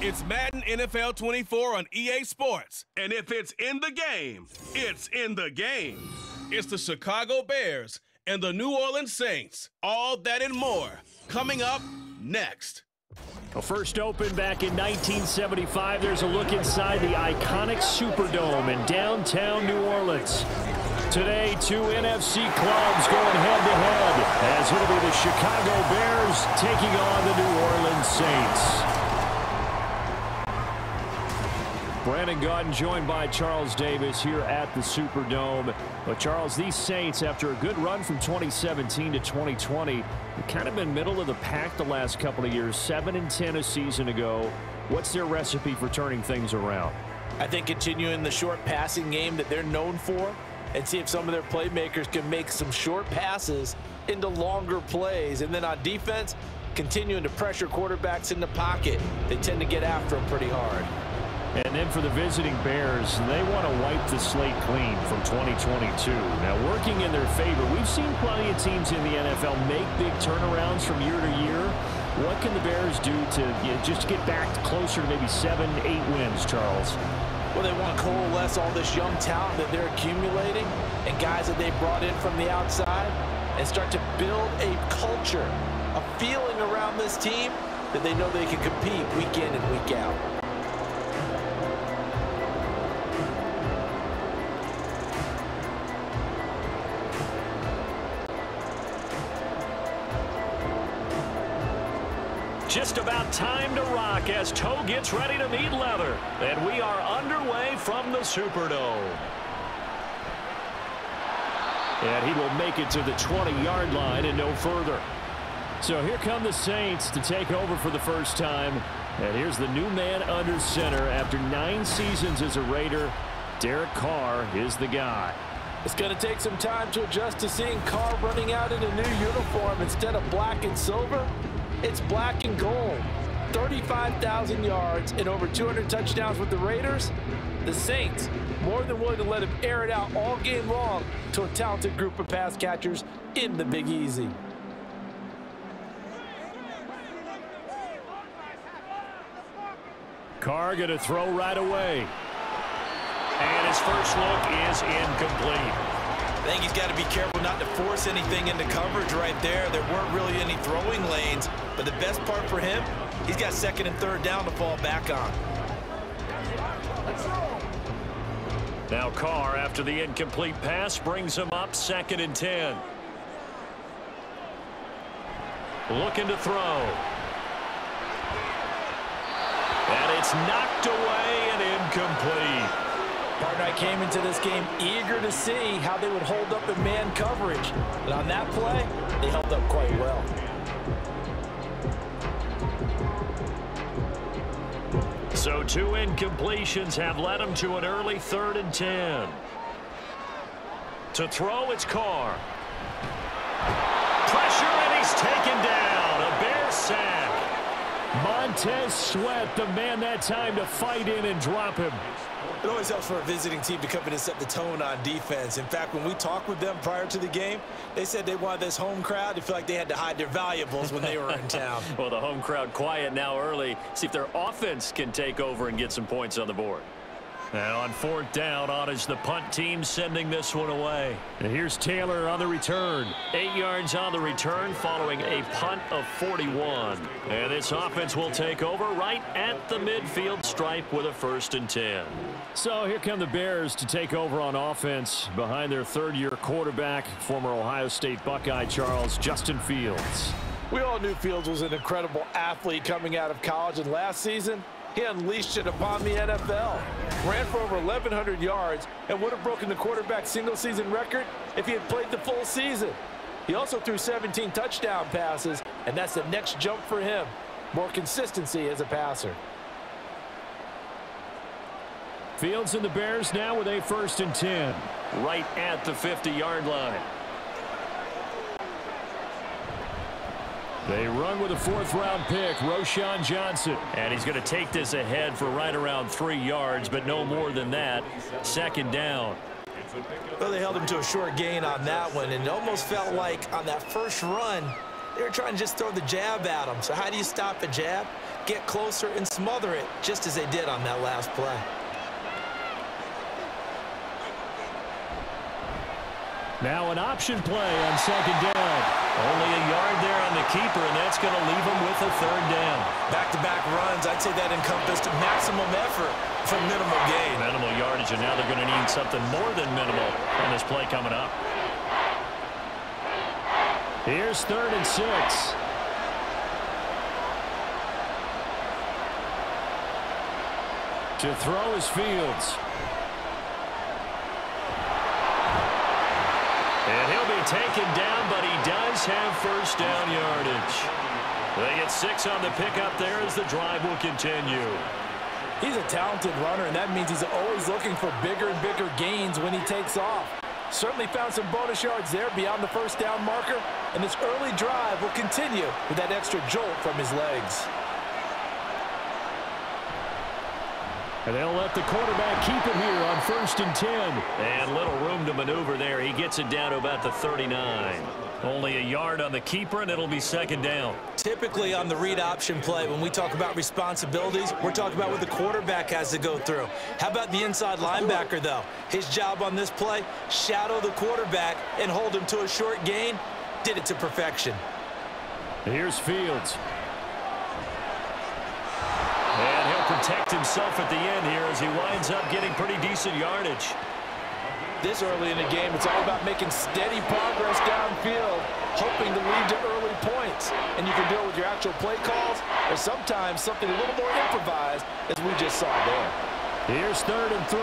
It's Madden NFL 24 on EA Sports. And if it's in the game, it's in the game. It's the Chicago Bears and the New Orleans Saints. All that and more coming up next. Well, first opened back in 1975, there's a look inside the iconic Superdome in downtown New Orleans. Today, two NFC clubs going head-to-head, as it'll be the Chicago Bears taking on the New Orleans Saints. Brandon Gaudin joined by Charles Davis here at the Superdome. But, Charles, these Saints, after a good run from 2017 to 2020, have kind of been middle of the pack the last couple of years, 7-10 a season ago. What's their recipe for turning things around? I think continuing the short passing game that they're known for, and see if some of their playmakers can make some short passes into longer plays. And then on defense, continuing to pressure quarterbacks in the pocket. They tend to get after them pretty hard. And then for the visiting Bears, they want to wipe the slate clean from 2022. Now, working in their favor, we've seen plenty of teams in the NFL make big turnarounds from year to year. What can the Bears do to just get back closer to maybe 7-8 wins, Charles? Well, they want to coalesce all this young talent that they're accumulating and guys that they brought in from the outside and start to build a culture, a feeling around this team that they know they can compete week in and week out. Just about time to rock as Toe gets ready to meet leather. And we are underway from the Superdome. And he will make it to the 20-yard line and no further. So here come the Saints to take over for the first time. And here's the new man under center after 9 seasons as a Raider. Derek Carr is the guy. It's going to take some time to adjust to seeing Carr running out in a new uniform instead of black and silver. It's black and gold. 35,000 yards and over 200 touchdowns with the Raiders. The Saints more than willing to let him air it out all game long to a talented group of pass catchers in the Big Easy. Carr going to throw right away. And his first look is incomplete. I think he's got to be careful not to force anything into coverage right there. There weren't really any throwing lanes, but the best part for him, he's got second and third down to fall back on. Now Carr, after the incomplete pass, brings him up 2nd and 10. Looking to throw. And it's knocked away and incomplete. Partner, I came into this game eager to see how they would hold up in man coverage. And on that play, they held up quite well. So 2 incompletions have led him to an early 3rd and 10. To throw, it's Carr. Pressure, and he's taken down. A Bear sack. Montez Sweat, the man that time to fight in and drop him. It always helps for a visiting team to come in and set the tone on defense. In fact, when we talked with them prior to the game, they said they wanted this home crowd to feel like they had to hide their valuables when they were in town. Well, the home crowd quiet now early. See if their offense can take over and get some points on the board. Now on 4th down, on is the punt team sending this one away. And here's Taylor on the return. 8 yards on the return following a punt of 41. And this offense will take over right at the midfield stripe with a 1st and 10. So here come the Bears to take over on offense behind their 3rd-year quarterback, former Ohio State Buckeye Charles, Justin Fields. We all knew Fields was an incredible athlete coming out of college, and last season, he unleashed it upon the NFL. Ran for over 1,100 yards and would have broken the quarterback single-season record if he had played the full season. He also threw 17 touchdown passes, and that's the next jump for him. More consistency as a passer. Fields and the Bears now with a 1st and 10. Right at the 50-yard line. They run with a 4th-round pick, Roschon Johnson. And he's going to take this ahead for right around 3 yards, but no more than that. 2nd down. Well, they held him to a short gain on that one, and it almost felt like on that first run, they were trying to just throw the jab at him. So how do you stop a jab? get closer, and smother it, just as they did on that last play. Now an option play on second down. Only a yard there on the keeper, and that's going to leave him with a third down. Back-to-back runs, I'd say that encompassed maximum effort for minimal gain. Minimal yardage, and now they're going to need something more than minimal on this play coming up. Here's 3rd and 6. To throw is Fields. And he'll be taken down, but he does have first down yardage. They get 6 on the pickup there as the drive will continue. He's a talented runner, and that means he's always looking for bigger and bigger gains when he takes off. Certainly found some bonus yards there beyond the first down marker, and this early drive will continue with that extra jolt from his legs. And they'll let the quarterback keep it here on 1st and 10. And little room to maneuver there. He gets it down to about the 39. Only a yard on the keeper, and it'll be 2nd down. Typically on the read option play, when we talk about responsibilities, we're talking about what the quarterback has to go through. How about the inside linebacker, though? His job on this play, shadow the quarterback and hold him to a short gain. Did it to perfection. Here's Fields. And he'll protect himself at the end here as he winds up getting pretty decent yardage. This early in the game, it's all about making steady progress downfield, hoping to lead to early points. And you can do it with your actual play calls, or sometimes something a little more improvised, as we just saw there. Here's 3rd and 3.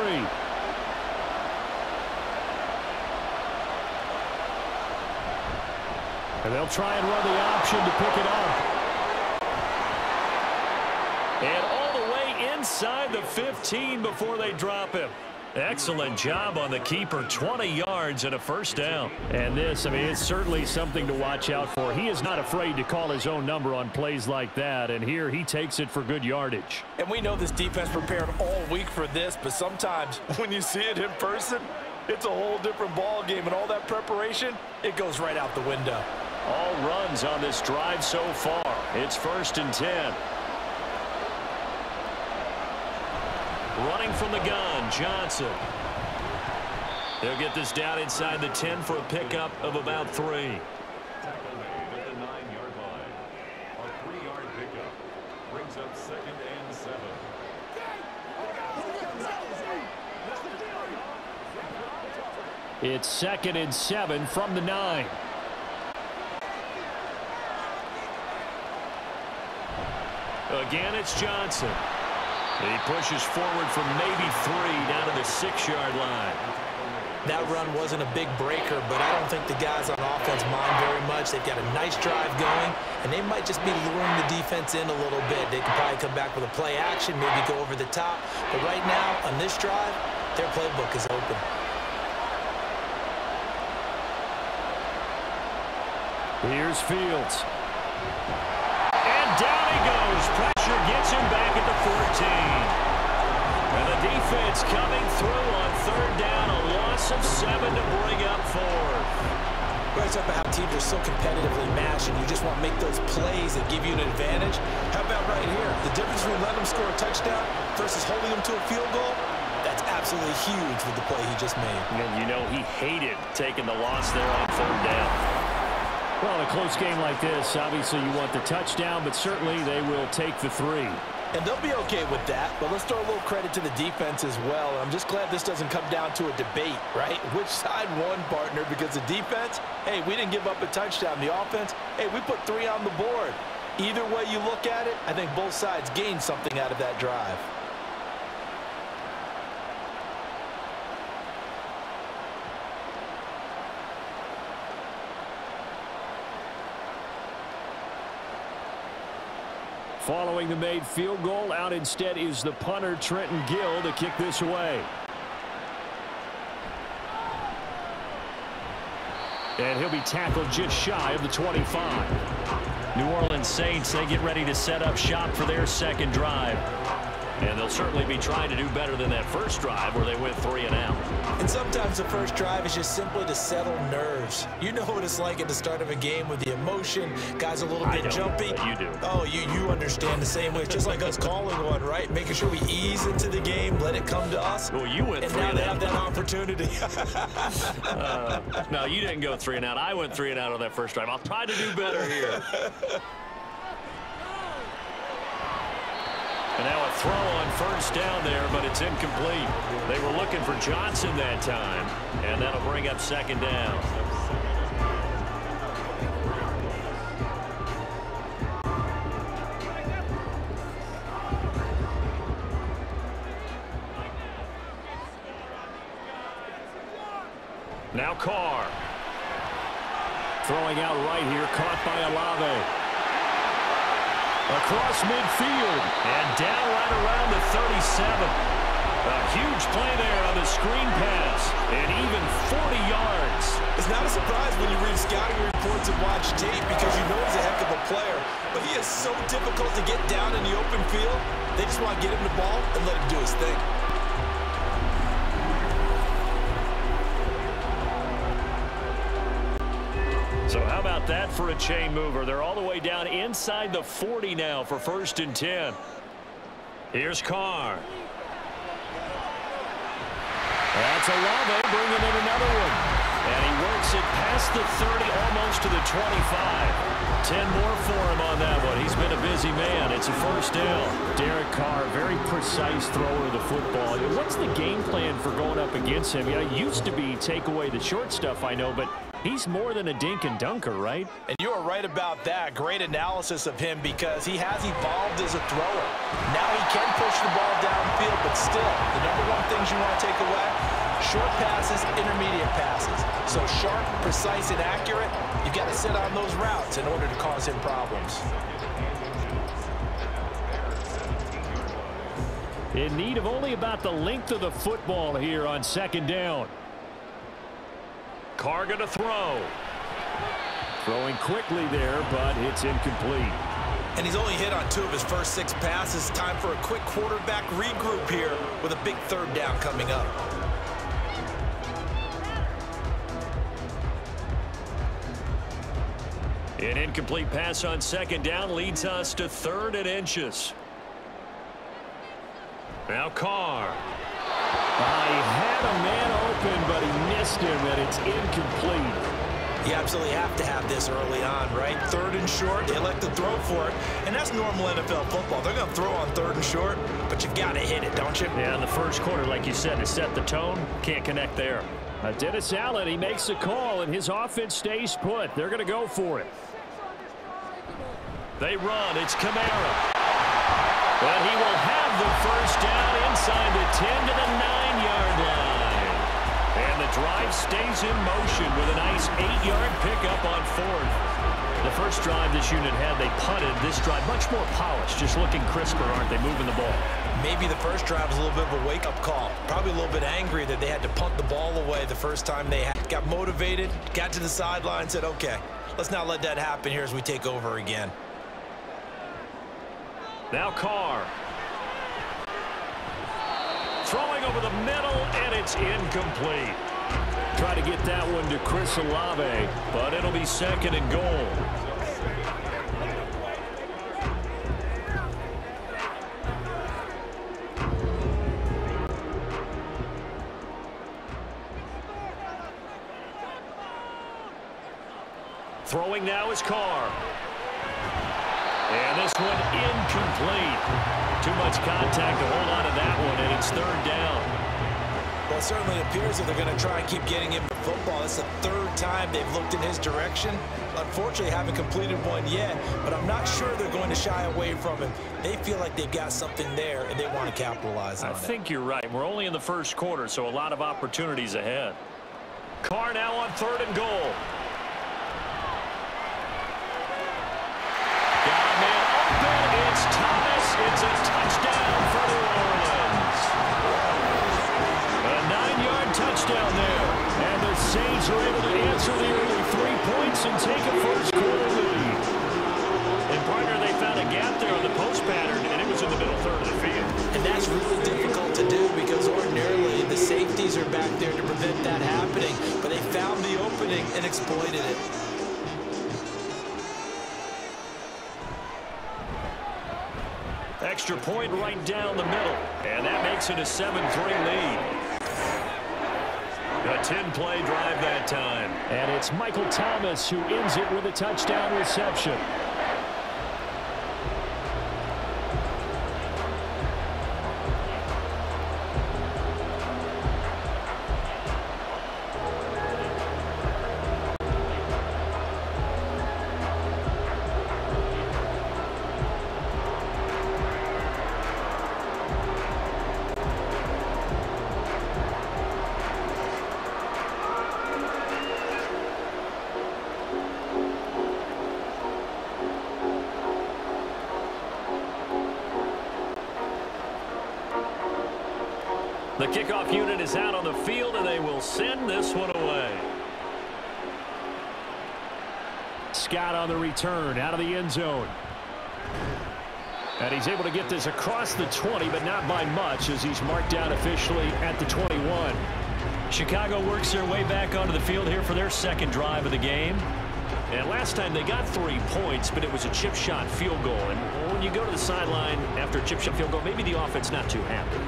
And they'll try and run the option to pick it up. And all the way inside the 15 before they drop him. Excellent job on the keeper. 20 yards and a first down. And this, I mean, it's certainly something to watch out for. He is not afraid to call his own number on plays like that. And here he takes it for good yardage. And we know this defense prepared all week for this, but sometimes when you see it in person, it's a whole different ball game. And all that preparation, it goes right out the window. All runs on this drive so far. It's 1st and 10. Running from the gun, Johnson. They'll get this down inside the 10 for a pickup of about 3. Tackled at the 9-yard line. A 3-yard pickup brings up 2nd and 7. It's 2nd and 7 from the 9. Again, it's Johnson. He pushes forward from maybe 3 down to the 6-yard line. That run wasn't a big breaker, but I don't think the guys on offense mind very much. They've got a nice drive going, and they might just be luring the defense in a little bit. They could probably come back with a play action, maybe go over the top. But right now, on this drive, their playbook is open. Here's Fields. And down he goes. Pressure gets him back at the 14. And the defense coming through on 3rd down. A loss of 7 to bring up 4th. Right up about how teams are so competitively matched, and you just want to make those plays that give you an advantage. How about right here? The difference between letting them score a touchdown versus holding them to a field goal, that's absolutely huge with the play he just made. And you know he hated taking the loss there on 3rd down. Well, in a close game like this, obviously you want the touchdown, but certainly they will take the 3. And they'll be okay with that, but let's throw a little credit to the defense as well. I'm just glad this doesn't come down to a debate, right? Which side won, partner? Because the defense, hey, we didn't give up a touchdown. The offense, hey, we put 3 on the board. Either way you look at it, I think both sides gained something out of that drive. Following the made field goal, out instead is the punter, Trenton Gill, to kick this away. And he'll be tackled just shy of the 25. New Orleans Saints, they get ready to set up shop for their second drive. And they'll certainly be trying to do better than that first drive where they went 3 and out. And sometimes the first drive is just simply to settle nerves. You know what it's like at the start of a game with the emotion. Guys a little bit jumpy. You do. Oh, you understand the same way. It's just like us calling one, right? Making sure we ease into the game, let it come to us. Well, you went 3 and out. And now they have that opportunity. No, you didn't go 3 and out. I went 3 and out on that first drive. I'll try to do better here. And now a throw on first down there, but it's incomplete. They were looking for Johnson that time, and that'll bring up second down. Now Carr. Throwing out right here, caught by Olave. Across midfield and down right around the 37. A huge play there on the screen pass and even 40 yards. It's not a surprise when you read scouting reports and watch tape because you know he's a heck of a player. But he is so difficult to get down in the open field. They just want to get him the ball and let him do his thing. So how about that for a chain mover? They're all the way down inside the 40 now for 1st and 10. Here's Carr. That's Olave bringing in another one. And he works it past the 30, almost to the 25. 10 more for him on that one. He's been a busy man. It's a 1st down. Derek Carr, very precise thrower of the football. What's the game plan for going up against him? It used to be take away the short stuff, I know, but he's more than a dink and dunker, right? And you are right about that. Great analysis of him because he has evolved as a thrower. Now he can push the ball downfield, but still, the number one things you want to take away, short passes, intermediate passes. So sharp, precise, and accurate, you've got to sit on those routes in order to cause him problems. In need of only about the length of the football here on 2nd down. Carr going to throw. Throwing quickly there, but it's incomplete. And he's only hit on 2 of his first 6 passes. Time for a quick quarterback regroup here with a big 3rd down coming up. An incomplete pass on 2nd down leads us to 3rd and inches. Now Carr. He had a man open, but he missed him, and it's incomplete. You absolutely have to have this early on, right? 3rd and short, they like to throw for it, and that's normal NFL football. They're going to throw on 3rd and short, but you've got to hit it, don't you? Yeah, in the first quarter, like you said, to set the tone, can't connect there. Dennis Allen, he makes a call, and his offense stays put. They're going to go for it. They run. It's Kamara. But he will have the 1st down inside the 10 to the 9-yard line. And the drive stays in motion with a nice 8-yard pickup on 4th. The first drive this unit had, they punted. This drive, much more polished, just looking crisper, aren't they, moving the ball? Maybe the first drive was a little bit of a wake-up call. Probably a little bit angry that they had to punt the ball away the first time they got motivated, got to the sideline, said, okay, let's not let that happen here as we take over again. Now Carr. Throwing over the middle, and it's incomplete. Try to get that one to Chris Olave, but it'll be 2nd and goal. Throwing now is Carr. And this one incomplete. Too much contact to hold on to that one, and it's 3rd down. Well, it certainly appears that they're going to try and keep getting him the football. It's the 3rd time they've looked in his direction. Unfortunately, haven't completed one yet, but I'm not sure they're going to shy away from him. They feel like they've got something there, and they want to capitalize on it. I think you're right. We're only in the first quarter, so a lot of opportunities ahead. Carr now on 3rd and goal. It's Thomas. It's a touchdown for New Orleans. A 9-yard touchdown there. And the Saints are able to answer the early 3 points and take a first quarter lead. And partner, they found a gap there on the post pattern, and it was in the middle 3rd of the field. And that's and exploited it. Extra point right down the middle. And that makes it a 7-3 lead. A 10-play drive that time. And it's Michael Thomas who ends it with a touchdown reception. The kickoff unit is out on the field, and they will send this one away. Scott on the return, out of the end zone. And he's able to get this across the 20, but not by much, as he's marked down officially at the 21. Chicago works their way back onto the field here for their second drive of the game. And last time they got 3 points, but it was a chip shot field goal. And when you go to the sideline after a chip shot field goal, maybe the offense not too happy.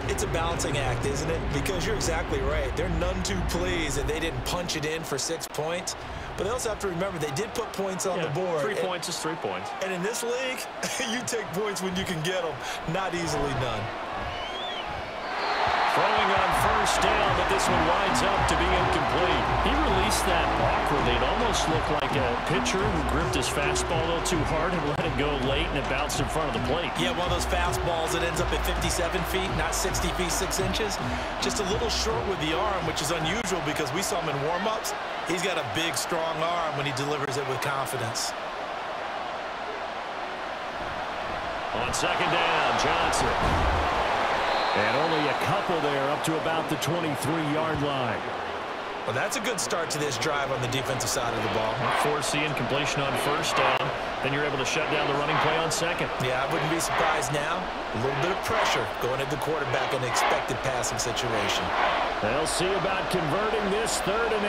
It's a balancing act, isn't it? Because you're exactly right. They're none too pleased that they didn't punch it in for 6 points. But they also have to remember they did put points on the board. 3 points is 3 points. And in this league, you take points when you can get them. Not easily done. Throwing on first down, but this one winds up to be incomplete. He released that awkwardly. It almost looked like a pitcher who gripped his fastball a little too hard and let it go late, and it bounced in front of the plate. Yeah, one of those fastballs that ends up at 57 feet, not 60 feet, 6 inches. Just a little short with the arm, which is unusual because we saw him in warm-ups. He's got a big, strong arm when he delivers it with confidence. On second down, Johnson. And only a couple there up to about the 23-yard line. Well, that's a good start to this drive on the defensive side of the ball. Force the incompletion on first down. Then you're able to shut down the running play on second. Yeah, I wouldn't be surprised now. A little bit of pressure going at the quarterback in an expected passing situation. They'll see about converting this 3rd and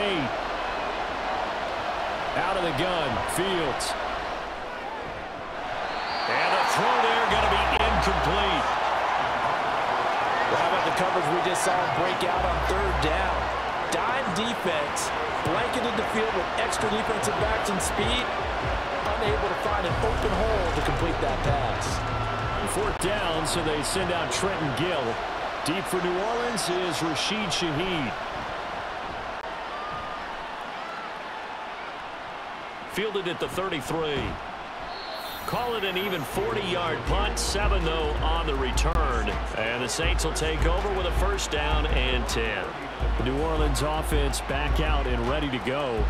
8. Out of the gun, Fields. And a throw there going to be incomplete. Well, how about the coverage we just saw him break out on 3rd down? Dime defense, blanketed the field with extra defensive backs and speed, unable to find an open hole to complete that pass. 4th down, so they send out Trenton Gill. Deep for New Orleans is Rashid Shaheed. Fielded at the 33. Call it an even 40-yard punt. 7, though, on the return. And the Saints will take over with a first down and 10. The New Orleans offense back out and ready to go.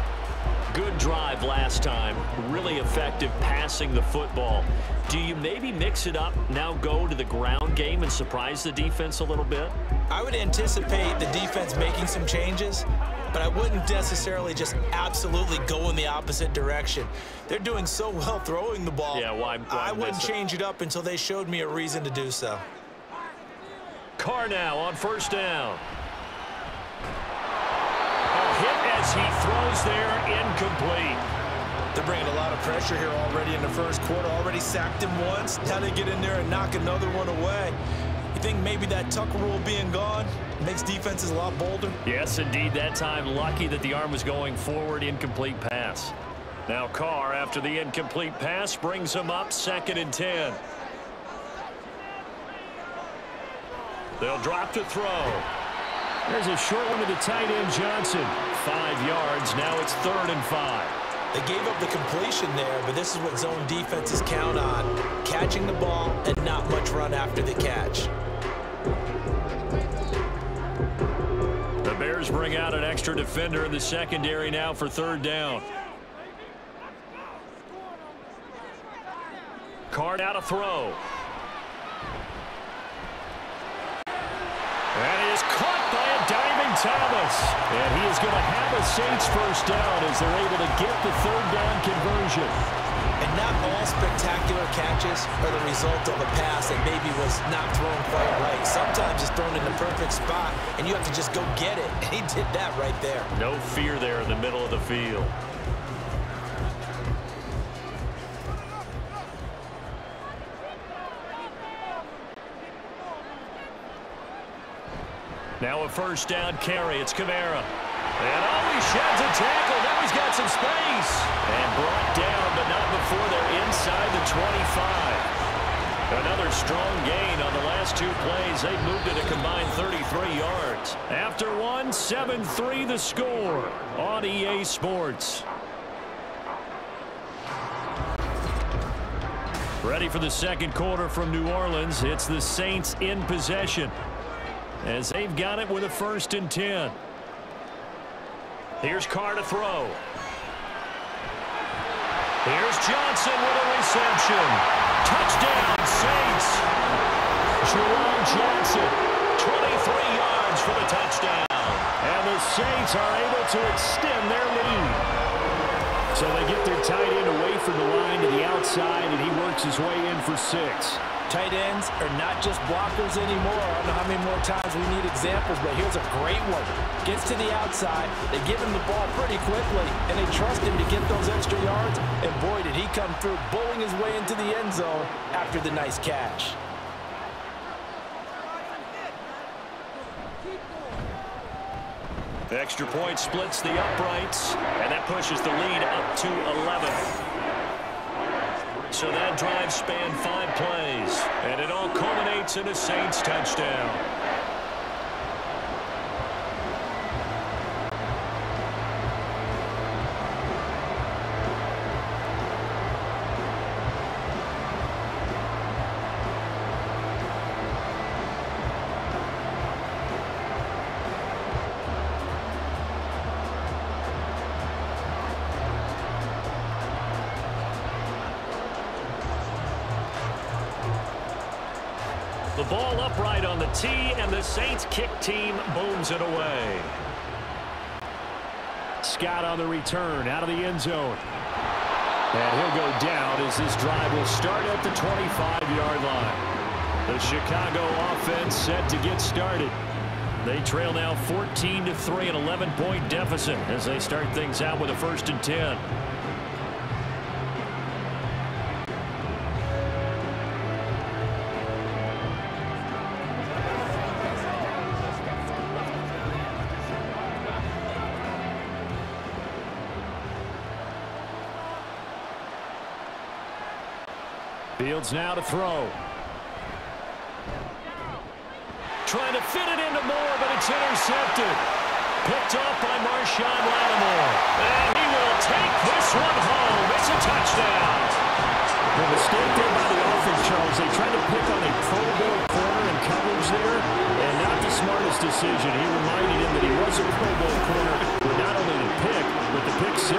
Good drive last time. Really effective passing the football. Do you maybe mix it up, now go to the ground game and surprise the defense a little bit? I would anticipate the defense making some changes, but I wouldn't necessarily just absolutely go in the opposite direction. They're doing so well throwing the ball. Yeah, why I wouldn't change it up until they showed me a reason to do so. Carr now on first down. A hit as he throws there, incomplete. They're bringing a lot of pressure here already in the first quarter. Already sacked him once. Now they get in there and knock another one away. You think maybe that Tucker rule being gone makes defenses a lot bolder? Yes, indeed. That time, lucky that the arm was going forward. Incomplete pass. Now Carr, after the incomplete pass, brings him up 2nd and 10. They'll drop to throw. There's a short one to the tight end, Johnson. 5 yards. Now it's 3rd and 5. They gave up the completion there, but this is what zone defenses count on. Catching the ball and not much run after the catch. The Bears bring out an extra defender in the secondary now for 3rd down. Carr out to throw. That is caught by a diving Thomas. And he is going to have a Saints first down as they're able to get the 3rd down conversion. And not all spectacular catches are the result of a pass that maybe was not thrown quite right. Sometimes it's thrown in the perfect spot, and you have to just go get it. And he did that right there. No fear there in the middle of the field. Now a first down carry. It's Kamara. And he sheds a tackle. Now he's got some space. And brought down, but not before they're inside the 25. Another strong gain on the last two plays. They moved it a combined 33 yards. After one, 7-3 the score on EA Sports. Ready for the second quarter from New Orleans. It's the Saints in possession, as they've got it with a 1st and 10. Here's Carr to throw. Here's Johnson with a reception. Touchdown, Saints. Jerome Johnson, 23 yards for the touchdown. And the Saints are able to extend their lead. So they get their tight end away from the line to the outside, and he works his way in for 6. Tight ends are not just blockers anymore. I don't know how many more times we need examples, but here's a great one. Gets to the outside, they give him the ball pretty quickly, and they trust him to get those extra yards, and boy, did he come through, bowling his way into the end zone after the nice catch. The extra point splits the uprights, and that pushes the lead up to 11. So that drive spanned 5 plays, and it all culminates in a Saints touchdown. The ball upright on the tee, and the Saints kick team booms it away. Scott on the return out of the end zone. And he'll go down as this drive will start at the 25-yard line. The Chicago offense set to get started. They trail now 14-3, an 11-point deficit as they start things out with a 1st and 10. Fields now to throw. Trying to fit it into Moore, but it's intercepted. Picked off by Marshawn Lattimore. And he will take this one home. It's a touchdown. The mistake there by the offense, Charles. They tried to pick on a Pro Bowl corner in coverage there, and not the smartest decision. He reminded him that he was a Pro Bowl corner with not only the pick, but the pick 6.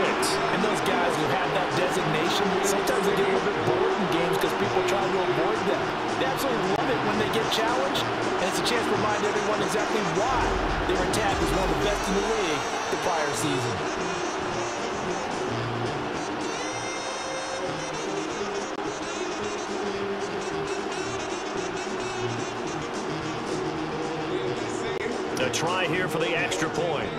And those guys who have that designation, sometimes they get a little bit bored in games because people try to avoid them. They absolutely love it when they get challenged, and it's a chance to remind everyone exactly why they were tagged as one of the best in the league the prior season. A try here for the extra point.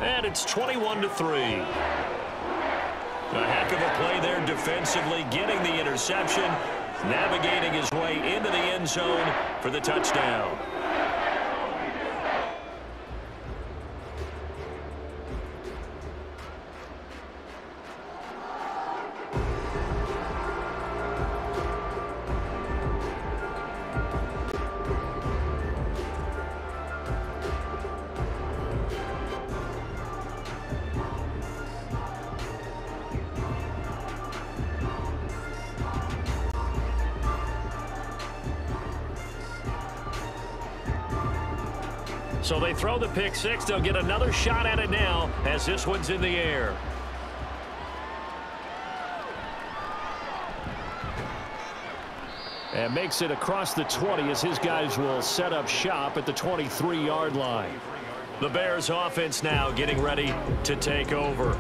And it's 21-3. A heck of a play there defensively, getting the interception, navigating his way into the end zone for the touchdown. So they throw the pick 6. They'll get another shot at it now as this one's in the air. And makes it across the 20 as his guys will set up shop at the 23-yard line. The Bears offense now getting ready to take over.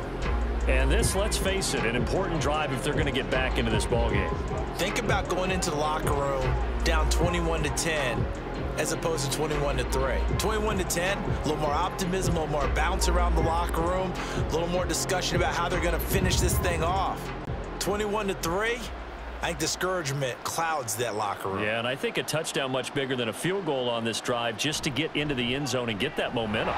And this, let's face it, an important drive if they're going to get back into this ballgame. Think about going into the locker room down 21-10 as opposed to 21-3. 21-10, a little more optimism, a little more bounce around the locker room, a little more discussion about how they're going to finish this thing off. 21-3, I think discouragement clouds that locker room. Yeah, and I think a touchdown much bigger than a field goal on this drive just to get into the end zone and get that momentum.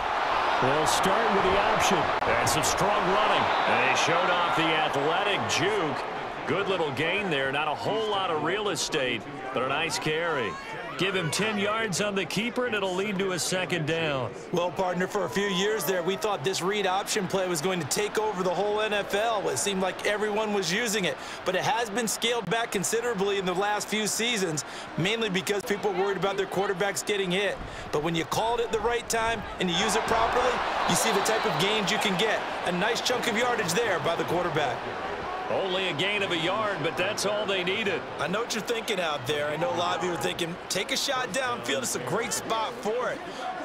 They'll start with the option. And some strong running. And they showed off the athletic juke. Good little gain there. Not a whole lot of real estate, but a nice carry. Give him 10 yards on the keeper, and it'll lead to a second down. Well, partner, for a few years there, we thought this read option play was going to take over the whole NFL. It seemed like everyone was using it, but it has been scaled back considerably in the last few seasons, mainly because people are worried about their quarterbacks getting hit. But when you call it at the right time and you use it properly, you see the type of gains you can get. A nice chunk of yardage there by the quarterback. Only a gain of a yard, but that's all they needed. I know what you're thinking out there. I know a lot of you are thinking, take a shot downfield. It's a great spot for it.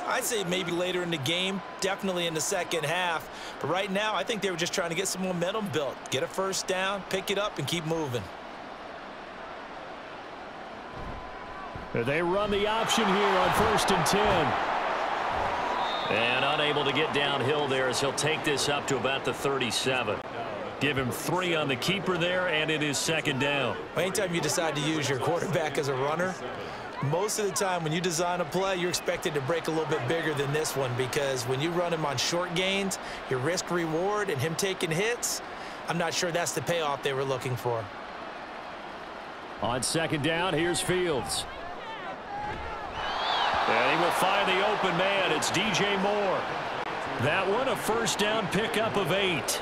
I'd say maybe later in the game, definitely in the second half. But right now, I think they were just trying to get some momentum built. Get a first down, pick it up, and keep moving. They run the option here on 1st and 10. And unable to get downhill there as he'll take this up to about the 37. Give him 3 on the keeper there, and it is second down. Anytime you decide to use your quarterback as a runner, most of the time when you design a play, you're expected to break a little bit bigger than this one, because when you run him on short gains, your risk-reward and him taking hits, I'm not sure that's the payoff they were looking for. On second down, here's Fields. And he will find the open man. It's DJ Moore. That one, a first down pickup of 8.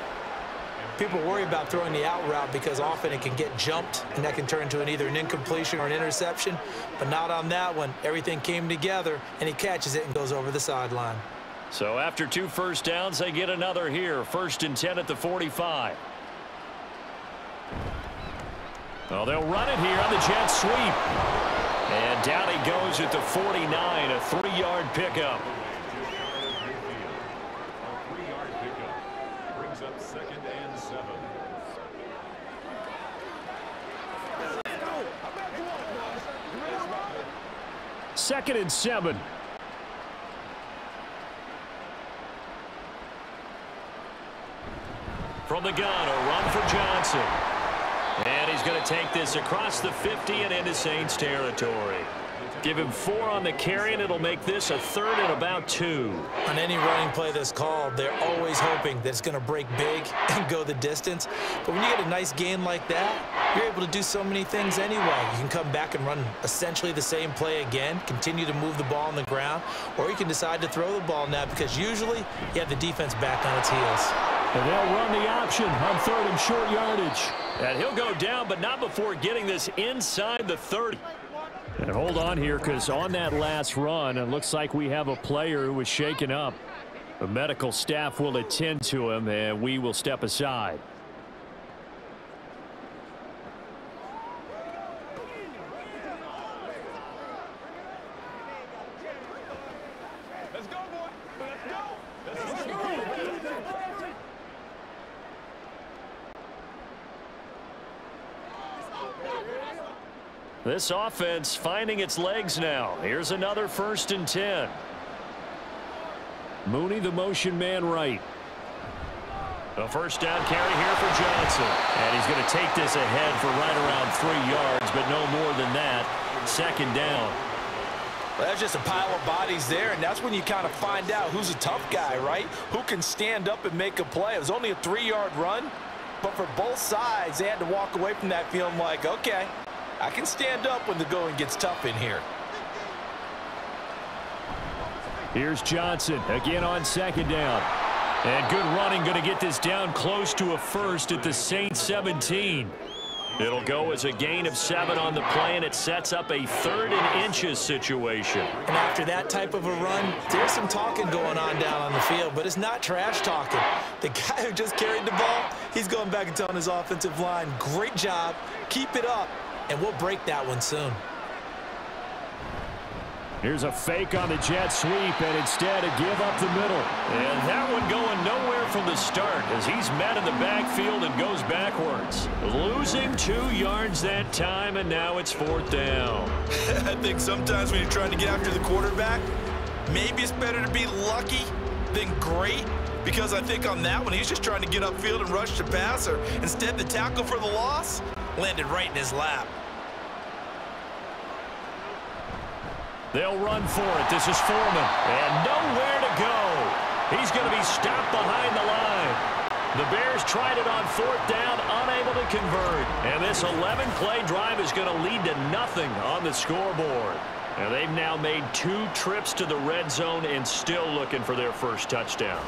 People worry about throwing the out route because often it can get jumped, and that can turn into either an incompletion or an interception, but not on that one. Everything came together, and he catches it and goes over the sideline. So after 2 first downs, they get another here. 1st and 10 at the 45. Well, they'll run it here on the jet sweep. And down he goes at the 49, a 3-yard pickup. Second and 7. From the gun, a run for Johnson. And he's going to take this across the 50 and into Saints territory. Give him 4 on the carry, and it'll make this a 3rd and about 2. On any running play that's called, they're always hoping that it's going to break big and go the distance. But when you get a nice gain like that, you're able to do so many things anyway. You can come back and run essentially the same play again, continue to move the ball on the ground, or you can decide to throw the ball now because usually you have the defense back on its heels. And they'll run the option on 3rd and short yardage. And he'll go down, but not before getting this inside the 30. And hold on here, because on that last run, it looks like we have a player who was shaken up. The medical staff will attend to him, and we will step aside. Let's go, boy. Let's go. Let's go. This offense finding its legs now. Here's another 1st and 10. Mooney, the motion man right. A first down carry here for Johnson. And he's going to take this ahead for right around 3 yards, but no more than that. Second down. Well, that's just a pile of bodies there, and that's when you kind of find out who's a tough guy, right? Who can stand up and make a play. It was only a 3-yard run, but for both sides, they had to walk away from that feeling like, okay, I can stand up when the going gets tough in here. Here's Johnson again on second down. And good running, going to get this down close to a 1st at the Saints 17. It'll go as a gain of 7 on the play, and it sets up a 3rd and inches situation. And after that type of a run, there's some talking going on down on the field, but it's not trash talking. The guy who just carried the ball, he's going back and telling his offensive line, great job, keep it up, and we'll break that one soon. Here's a fake on the jet sweep, and instead a give up the middle. And that one going nowhere from the start as he's met in the backfield and goes backwards. Losing 2 yards that time, and now it's 4th down. I think sometimes when you're trying to get after the quarterback, maybe it's better to be lucky than great, because I think on that one, he's just trying to get upfield and rush the passer. Instead, the tackle for the loss landed right in his lap. They'll run for it. This is Foreman. And nowhere to go. He's going to be stopped behind the line. The Bears tried it on 4th down, unable to convert. And this 11-play drive is going to lead to nothing on the scoreboard. And they've now made 2 trips to the red zone and still looking for their first touchdown.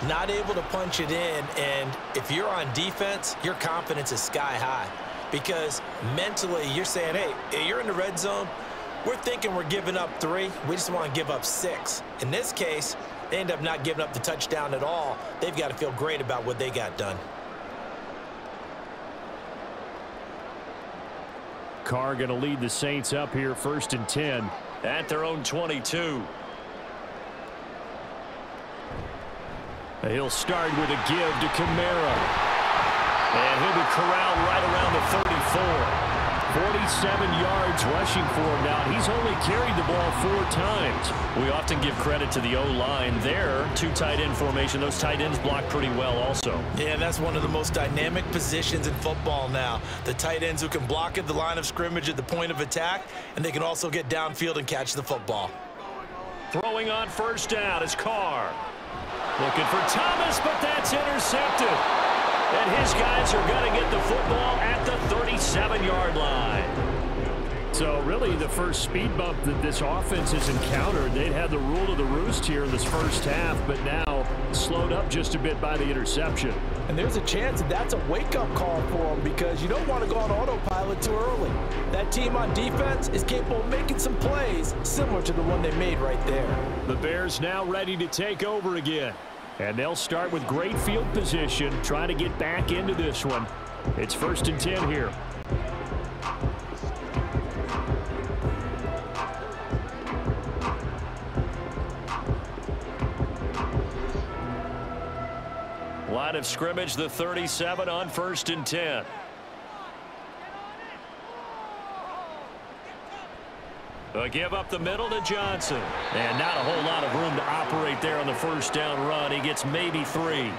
Not able to punch it in, and if you're on defense, your confidence is sky high. Because mentally, you're saying, hey, you're in the red zone. We're thinking we're giving up 3. We just want to give up 6. In this case, they end up not giving up the touchdown at all. They've got to feel great about what they got done. Carr going to lead the Saints up here, 1st and 10. At their own 22. He'll start with a give to Kamara. And he'll be corralled right around the 34. 47 yards rushing for him now. He's only carried the ball 4 times. We often give credit to the O-line there. 2 tight end formation. Those tight ends block pretty well also. Yeah, that's one of the most dynamic positions in football now. The tight ends who can block at the line of scrimmage at the point of attack, and they can also get downfield and catch the football. Throwing on 1st down is Carr. Looking for Thomas, but that's intercepted. And his guys are going to get the football at the 37-yard line. So really the first speed bump that this offense has encountered, they'd had the rule of the roost here in this first half, but now slowed up just a bit by the interception. And there's a chance that that's a wake-up call for them, because you don't want to go on autopilot too early. That team on defense is capable of making some plays similar to the one they made right there. The Bears now ready to take over again. And they'll start with great field position, trying to get back into this one. It's 1st and 10 here. Line of scrimmage, the 37 on 1st and 10. They'll give up the middle to Johnson. And not a whole lot of room to operate there on the 1st down run. He gets maybe 3.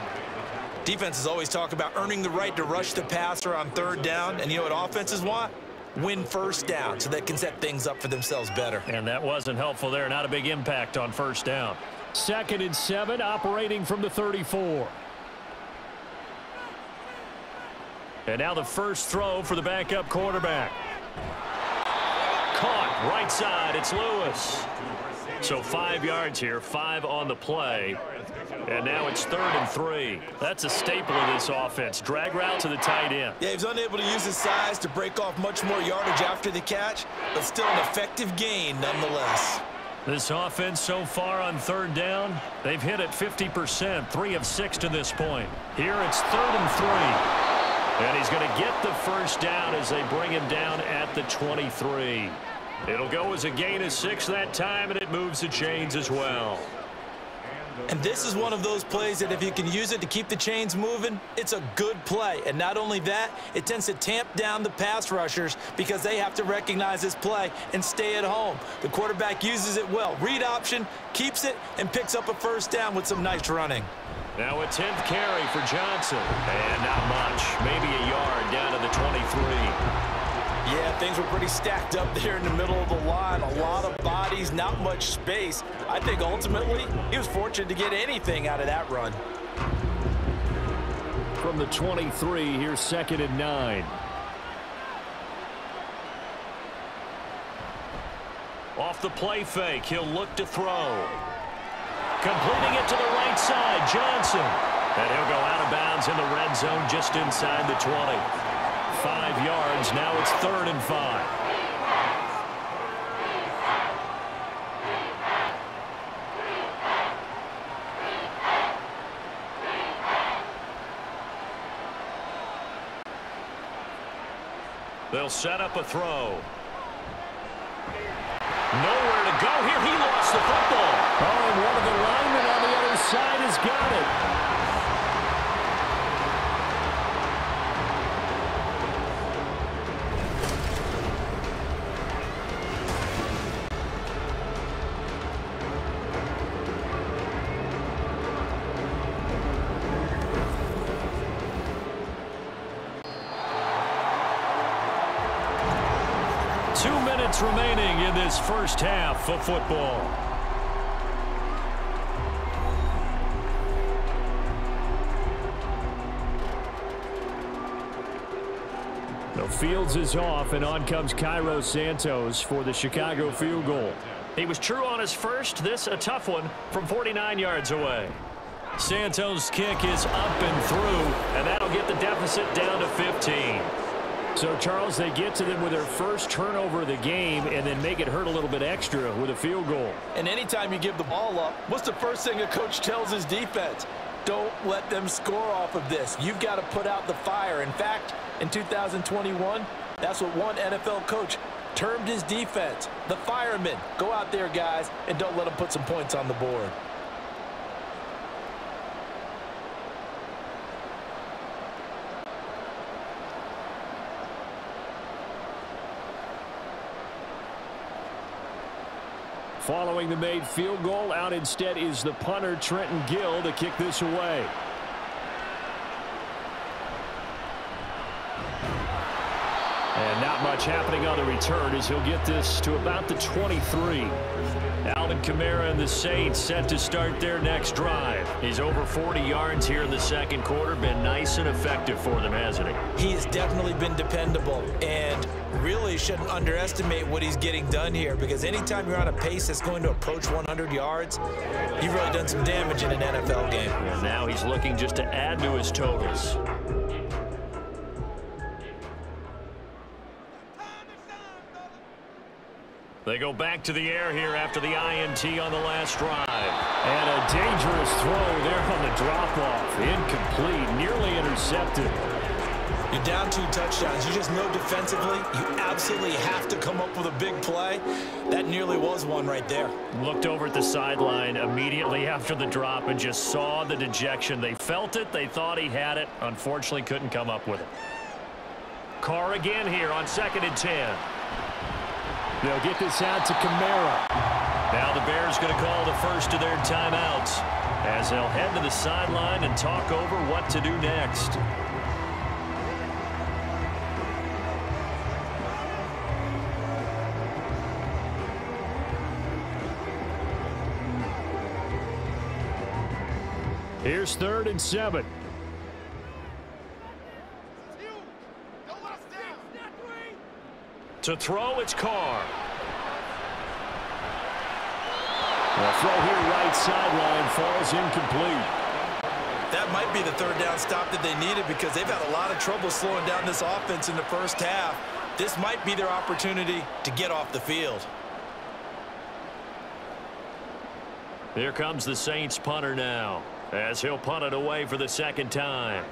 Defenses always talk about earning the right to rush the passer on 3rd down. And you know what offenses want? Win 1st down so they can set things up for themselves better. And that wasn't helpful there. Not a big impact on 1st down. 2nd and 7, operating from the 34. And now the first throw for the backup quarterback. Caught right side. It's Lewis. So 5 yards here, 5 on the play. And now it's 3rd and 3. That's a staple of this offense. Drag route to the tight end. Yeah, he's unable to use his size to break off much more yardage after the catch, but still an effective gain nonetheless. This offense so far on 3rd down, they've hit it 50%, 3 of 6 to this point. Here it's 3rd and 3. And he's going to get the first down as they bring him down at the 23. It'll go as a gain of 6 that time, and it moves the chains as well. And this is one of those plays that if you can use it to keep the chains moving, it's a good play. And not only that, it tends to tamp down the pass rushers because they have to recognize this play and stay at home. The quarterback uses it well. Read option, keeps it, and picks up a first down with some nice running. Now a 10th carry for Johnson. And not much. Maybe a yard down to the 23. Yeah, things were pretty stacked up there in the middle of the line. A lot of bodies, not much space. I think ultimately he was fortunate to get anything out of that run. From the 23, here's 2nd and 9. Off the play fake, he'll look to throw. Completing it to the right side, Johnson. And he'll go out of bounds in the red zone just inside the 20. 5 yards, now it's 3rd and 5. They'll set up a throw. Nowhere to go throw here. He lost the football. Oh, and one of the linemen on the other side has got it. Remaining in this first half of football. The Fields is off, and on comes Cairo Santos for the Chicago field goal. He was true on his first. This a tough one from 49 yards away. Santos' kick is up and through, and that'll get the deficit down to 15. So, Charles, they get to them with their first turnover of the game and then make it hurt a little bit extra with a field goal. And anytime you give the ball up, what's the first thing a coach tells his defense? Don't let them score off of this. You've got to put out the fire. In fact, in 2021, that's what one NFL coach termed his defense. The firemen. Go out there, guys, and don't let them put some points on the board. Following the made field goal, out instead is the punter, Trenton Gill, to kick this away. And not much happening on the return as he'll get this to about the 23. Alvin Kamara and the Saints set to start their next drive. He's over 40 yards here in the second quarter. Been nice and effective for them, hasn't he? He has definitely been dependable and really shouldn't underestimate what he's getting done here, because anytime you're on a pace that's going to approach 100 yards, you've really done some damage in an NFL game. And now he's looking just to add to his totals. They go back to the air here after the INT on the last drive. And a dangerous throw there on the drop-off. Incomplete, nearly intercepted. You're down 2 touchdowns. You just know defensively you absolutely have to come up with a big play. That nearly was one right there. Looked over at the sideline immediately after the drop and just saw the dejection. They felt it. They thought he had it. Unfortunately, couldn't come up with it. Carr again here on 2nd and 10. They'll get this out to Kamara. Now the Bears going to call the first of their timeouts as they'll head to the sideline and talk over what to do next. Here's 3rd and 7. To throw, it's Carr. The throw here right sideline falls incomplete. That might be the 3rd down stop that they needed, because they've had a lot of trouble slowing down this offense in the first half. This might be their opportunity to get off the field. Here comes the Saints punter now, as he'll punt it away for the 2nd time.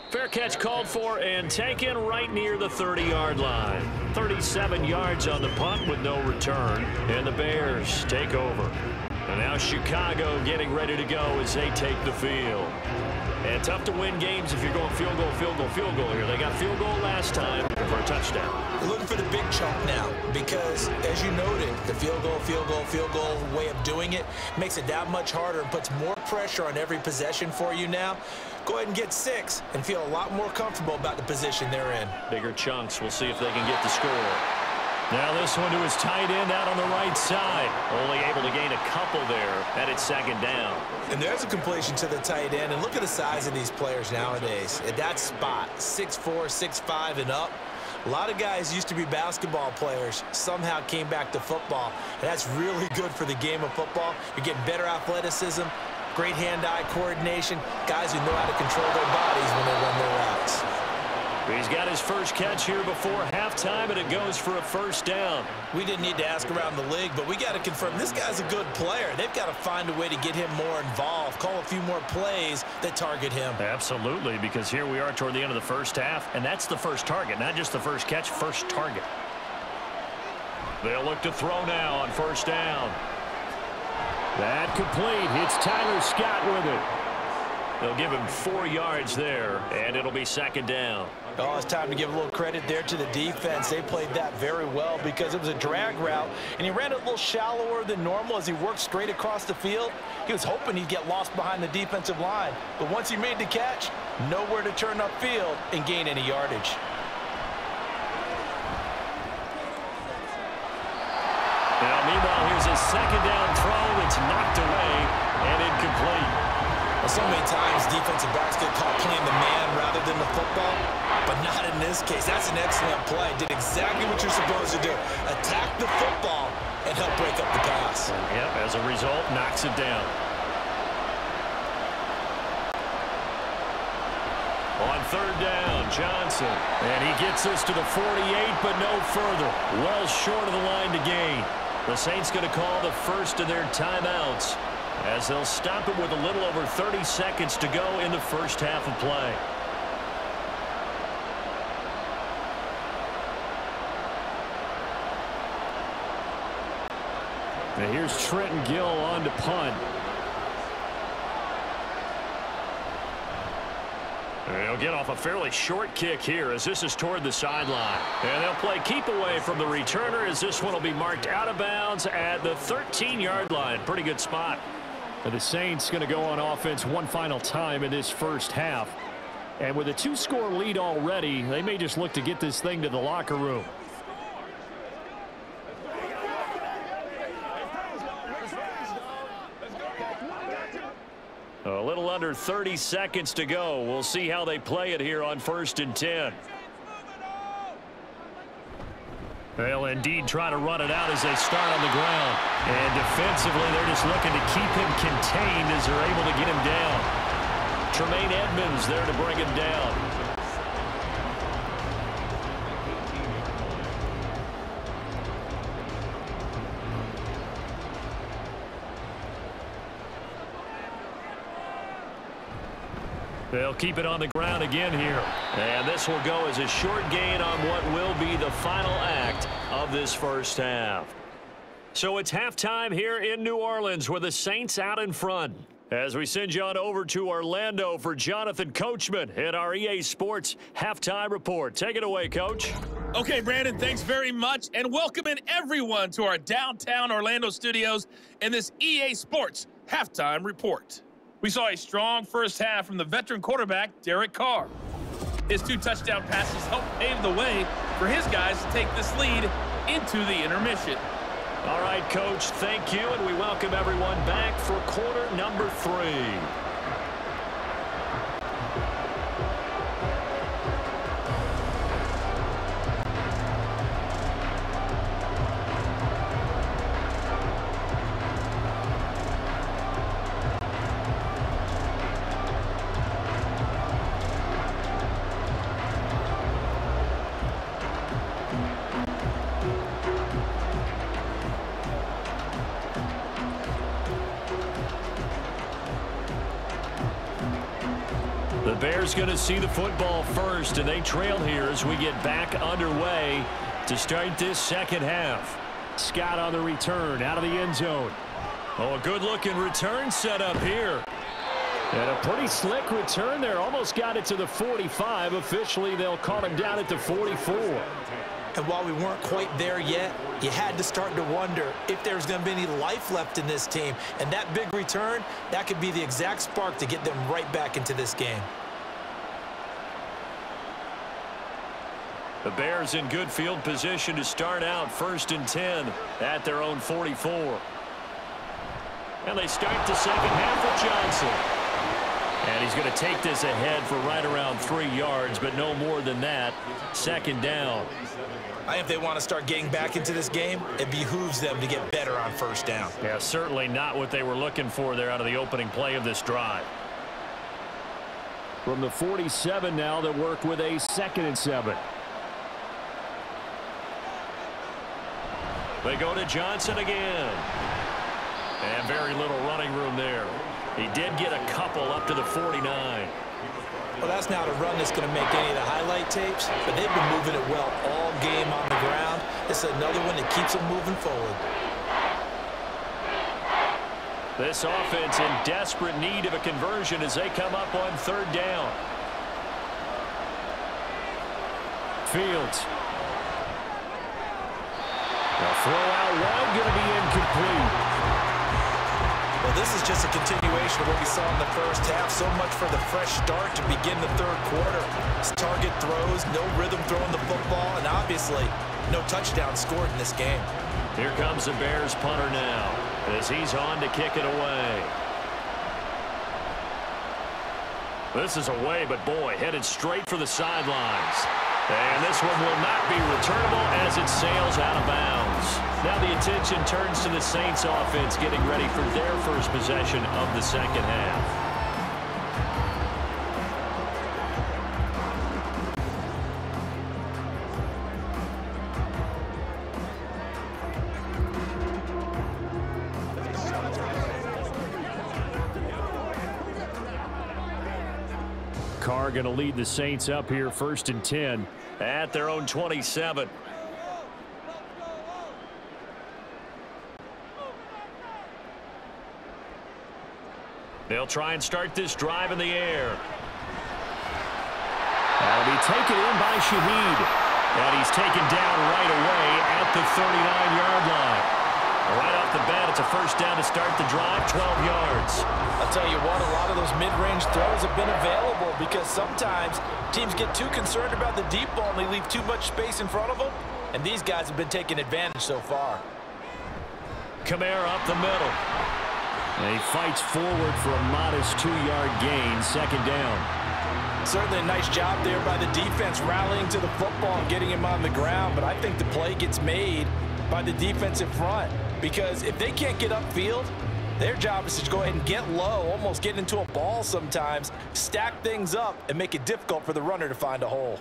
Fair catch called for and taken right near the 30-yard line. 37 yards on the punt with no return. And the Bears take over. And now Chicago getting ready to go as they take the field. And tough to win games if you're going field goal, field goal, field goal here. They got field goal last time for a touchdown. We're looking for the big chunk now, because, as you noted, the field goal way of doing it makes it that much harder and puts more pressure on every possession for you now. Go ahead and get 6 and feel a lot more comfortable about the position they're in. Bigger chunks. We'll see if they can get the score. Now this one to his tight end out on the right side. Only able to gain a couple there at its 2nd down. And there's a completion to the tight end. And look at the size of these players nowadays. At that spot, 6'4", 6'5", and up. A lot of guys used to be basketball players, somehow came back to football. And that's really good for the game of football. You're getting better athleticism, great hand-eye coordination, guys who know how to control their bodies when they run their routes. He's got his first catch here before halftime, and it goes for a first down. We didn't need to ask around the league, but we got to confirm this guy's a good player. They've got to find a way to get him more involved, call a few more plays that target him. Absolutely, because here we are toward the end of the first half, and that's the first target, not just the first catch, first target. They'll look to throw now on first down. That complete. It's Tyler Scott with it. They'll give him 4 yards there, and it'll be second down. Oh, it's time to give a little credit there to the defense. They played that very well because it was a drag route, and he ran it a little shallower than normal as he worked straight across the field. He was hoping he'd get lost behind the defensive line, but once he made the catch, nowhere to turn upfield and gain any yardage. Now, meanwhile, here's a second down throw that's knocked away and incomplete. Well, so many times defensive backs get caught playing the man rather than the football, but not in this case. That's an excellent play. Did exactly what you're supposed to do. Attack the football and help break up the pass. Yep, as a result, knocks it down. On third down, Johnson. And he gets us to the 48, but no further. Well short of the line to gain. The Saints going to call the first of their timeouts, as they'll stop it with a little over 30 seconds to go in the first half of play. Now here's Trenton Gill on to punt. They'll get off a fairly short kick here as this is toward the sideline. And they'll play keep away from the returner as this one will be marked out of bounds at the 13-yard line. Pretty good spot. And the Saints going to go on offense one final time in this first half. And with a 2-score lead already, they may just look to get this thing to the locker room. A little under 30 seconds to go. We'll see how they play it here on 1st and 10. They'll indeed try to run it out as they start on the ground. And defensively, they're just looking to keep him contained as they're able to get him down. Tremaine Edmonds there to bring him down. They'll keep it on the ground again here. And this will go as a short gain on what will be the final act of this first half. So it's halftime here in New Orleans with the Saints out in front. As we send you on over to Orlando for Jonathan Coachman in our EA Sports Halftime Report. Take it away, Coach. Okay, Brandon, thanks very much. And welcome in everyone to our downtown Orlando studios in this EA Sports Halftime Report. We saw a strong first half from the veteran quarterback, Derek Carr. His 2 touchdown passes helped pave the way for his guys to take this lead into the intermission. All right, Coach, thank you, and we welcome everyone back for quarter number 3. The Bears going to see the football first, and they trail here as we get back underway to start this second half. Scott on the return out of the end zone. Oh, a good-looking return set up here. And a pretty slick return there. Almost got it to the 45. Officially, they'll call him down at the 44. And while we weren't quite there yet, you had to start to wonder if there's going to be any life left in this team. And that big return, that could be the exact spark to get them right back into this game. The Bears in good field position to start out 1st and 10 at their own 44. And they start the second half with Johnson. And he's going to take this ahead for right around 3 yards, but no more than that. Second down. I think if they want to start getting back into this game, it behooves them to get better on first down. Yeah, certainly not what they were looking for there out of the opening play of this drive. From the 47 now, they'll work with a 2nd and 7. They go to Johnson again. And very little running room there. He did get a couple up to the 49. Well, that's not a run that's going to make any of the highlight tapes, but they've been moving it well all game on the ground. This is another one that keeps them moving forward. This offense in desperate need of a conversion as they come up on 3rd down. Fields. The throw out wide going to be incomplete. Well, this is just a continuation of what we saw in the first half. So much for the fresh start to begin the 3rd quarter. Target throws, no rhythm throwing the football, and obviously no touchdown scored in this game. Here comes the Bears punter now as he's on to kick it away. This is away, but boy, headed straight for the sidelines. And this one will not be returnable as it sails out of bounds. Now the attention turns to the Saints offense getting ready for their first possession of the 2nd half. Carr going to lead the Saints up here 1st and 10 at their own 27. They'll try and start this drive in the air. That'll be taken in by Shaheed. And he's taken down right away at the 39-yard line. Right off the bat, it's a 1st down to start the drive, 12 yards. I'll tell you what, a lot of those mid-range throws have been available because sometimes teams get too concerned about the deep ball and they leave too much space in front of them, and these guys have been taking advantage so far. Kamara up the middle. And he fights forward for a modest 2-yard gain, 2nd down. Certainly a nice job there by the defense rallying to the football and getting him on the ground, but I think the play gets made by the defensive front because if they can't get upfield, their job is to go ahead and get low, almost get into a ball sometimes, stack things up, and make it difficult for the runner to find a hole.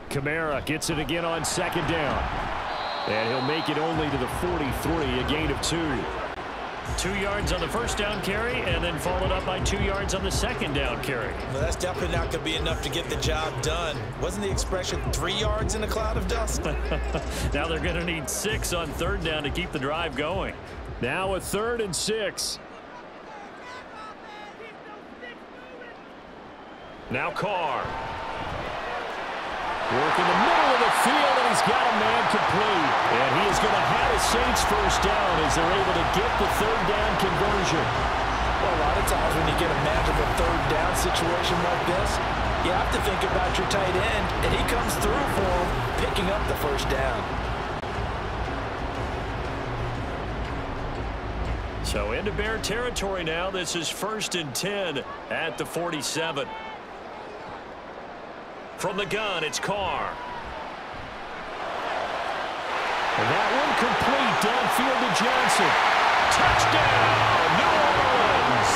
Kamara gets it again on 2nd down. And he'll make it only to the 43, a gain of 2. 2 yards on the 1st down carry, and then followed up by 2 yards on the 2nd down carry. Well, that's definitely not going to be enough to get the job done. Wasn't the expression 3 yards in a cloud of dust? Now they're going to need 6 on 3rd down to keep the drive going. Now a 3rd and 6. Now Carr. Work in the middle of the field, and he's got a man complete. And he is going to have a Saints 1st down as they're able to get the 3rd down conversion. Well, a lot of times when you get a magical 3rd down situation like this, you have to think about your tight end, and he comes through for him, picking up the 1st down. So into Bear territory now. This is 1st and 10 at the 47. From the gun, it's Carr. And that one complete downfield to Johnson. Touchdown, New Orleans.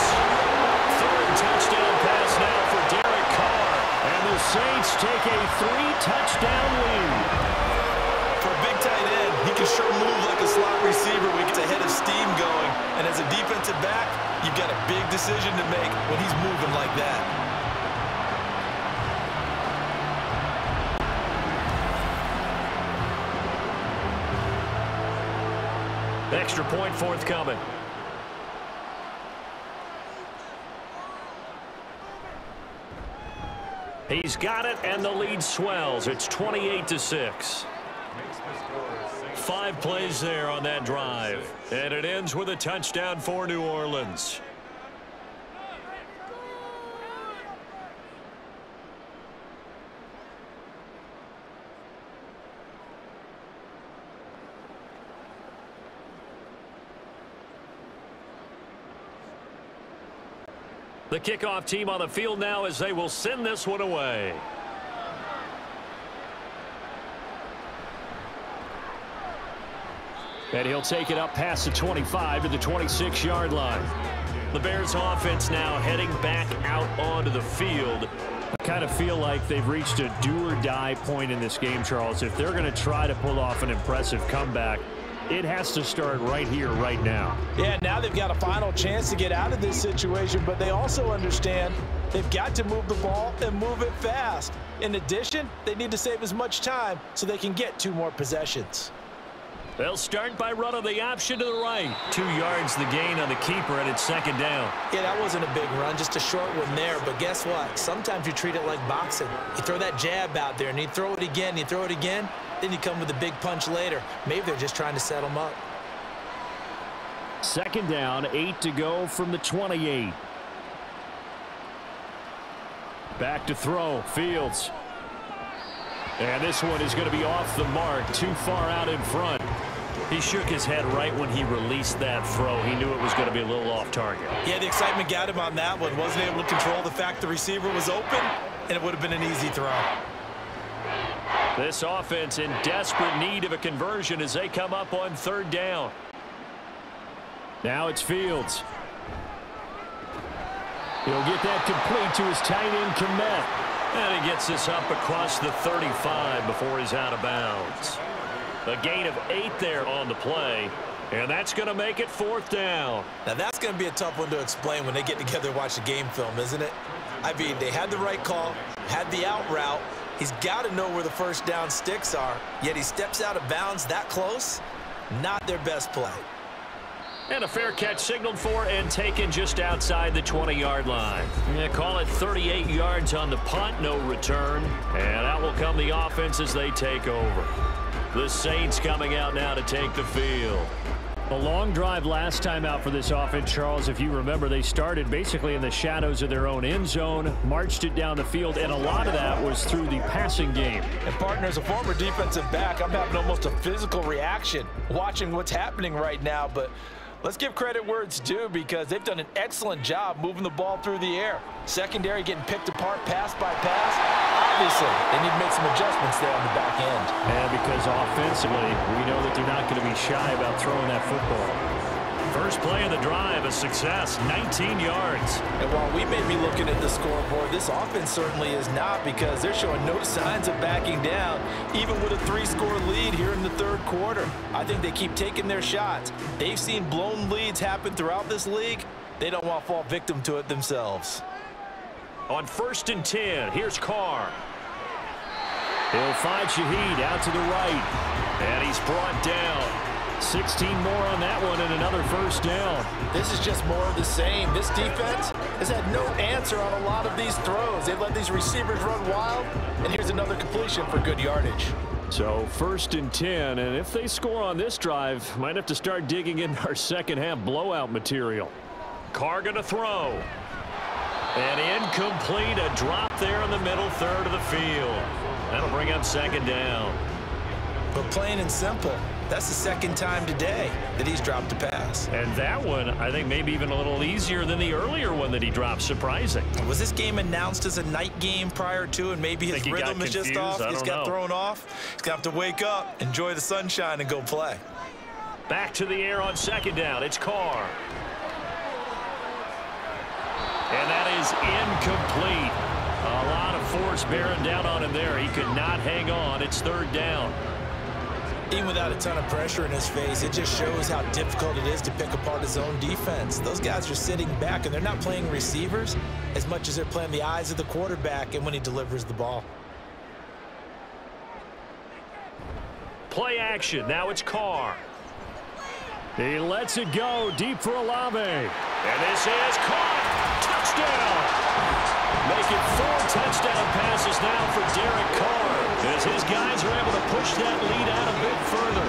3rd touchdown pass now for Derek Carr. And the Saints take a 3-touchdown lead. For a big tight end, he can sure move like a slot receiver when he gets a head of steam going. And as a defensive back, you've got a big decision to make when he's moving like that. Extra point forthcoming. He's got it, and the lead swells. It's 28-6. 5 plays there on that drive. And it ends with a touchdown for New Orleans. The kickoff team on the field now as they will send this one away. And he'll take it up past the 25 to the 26-yard line. The Bears offense now heading back out onto the field. I kind of feel like they've reached a do-or-die point in this game, Charles. If they're going to try to pull off an impressive comeback, it has to start right here, right now. Yeah, now they've got a final chance to get out of this situation, but they also understand they've got to move the ball and move it fast. In addition, they need to save as much time so they can get 2 more possessions. They'll start by running the option to the right. 2 yards the gain on the keeper, and it's second down. Yeah, that wasn't a big run, just a short one there. But guess what? Sometimes you treat it like boxing. You throw that jab out there, and you throw it again, you throw it again, then you come with a big punch later. Maybe they're just trying to set them up. Second down, 8 to go from the 28. Back to throw, Fields. And this one is going to be off the mark, too far out in front. He shook his head right when he released that throw. He knew it was going to be a little off target. Yeah, the excitement got him on that one. Wasn't able to control the fact the receiver was open, and it would have been an easy throw. This offense in desperate need of a conversion as they come up on third down. Now it's Fields. He'll get that complete to his tight end, Kmet. And he gets this up across the 35 before he's out of bounds. A gain of 8 there on the play, and that's going to make it fourth down. Now, that's going to be a tough one to explain when they get together and watch the game film, isn't it? I mean, they had the right call, had the out route. He's got to know where the first down sticks are, yet he steps out of bounds that close. Not their best play. And a fair catch signaled for and taken just outside the 20-yard line. Yeah, call it 38 yards on the punt, no return. And out will come the offense as they take over. The Saints coming out now to take the field. A long drive last time out for this offense, Charles. If you remember, they started basically in the shadows of their own end zone, marched it down the field, and a lot of that was through the passing game. And partner, as a former defensive back, I'm having almost a physical reaction watching what's happening right now, but let's give credit where it's due because they've done an excellent job moving the ball through the air. Secondary getting picked apart pass by pass. Obviously, they need to make some adjustments there on the back end. And because offensively, we know that they're not going to be shy about throwing that football. First play of the drive, a success, 19 yards. And while we may be looking at the scoreboard, this offense certainly is not because they're showing no signs of backing down, even with a 3-score lead here in the third quarter. I think they keep taking their shots. They've seen blown leads happen throughout this league. They don't want to fall victim to it themselves. On 1st and 10, here's Carr. He'll find Shaheed out to the right. And he's brought down. 16 more on that one and another first down. This is just more of the same. This defense has had no answer on a lot of these throws. They've let these receivers run wild, and here's another completion for good yardage. So 1st and 10, and if they score on this drive, might have to start digging in our second half blowout material. Carr going to throw. And incomplete, a drop there in the middle third of the field. That'll bring up second down. But plain and simple, that's the second time today that he's dropped a pass. And that one, I think, maybe even a little easier than the earlier one that he dropped. Surprising. Was this game announced as a night game prior to, and maybe his rhythm is just off? He's got thrown off. He's going to have to wake up, enjoy the sunshine, and go play. Back to the air on second down. It's Carr. And that is incomplete. A lot of force bearing down on him there. He could not hang on. It's third down. Even without a ton of pressure in his face, it just shows how difficult it is to pick apart his own defense. Those guys are sitting back, and they're not playing receivers as much as they're playing the eyes of the quarterback and when he delivers the ball. Play action. Now it's Carr. He lets it go deep for Olave. And this is caught. Touchdown. Make it 4 touchdown passes now for Derek Carr as his guys are able to push that lead out a bit further.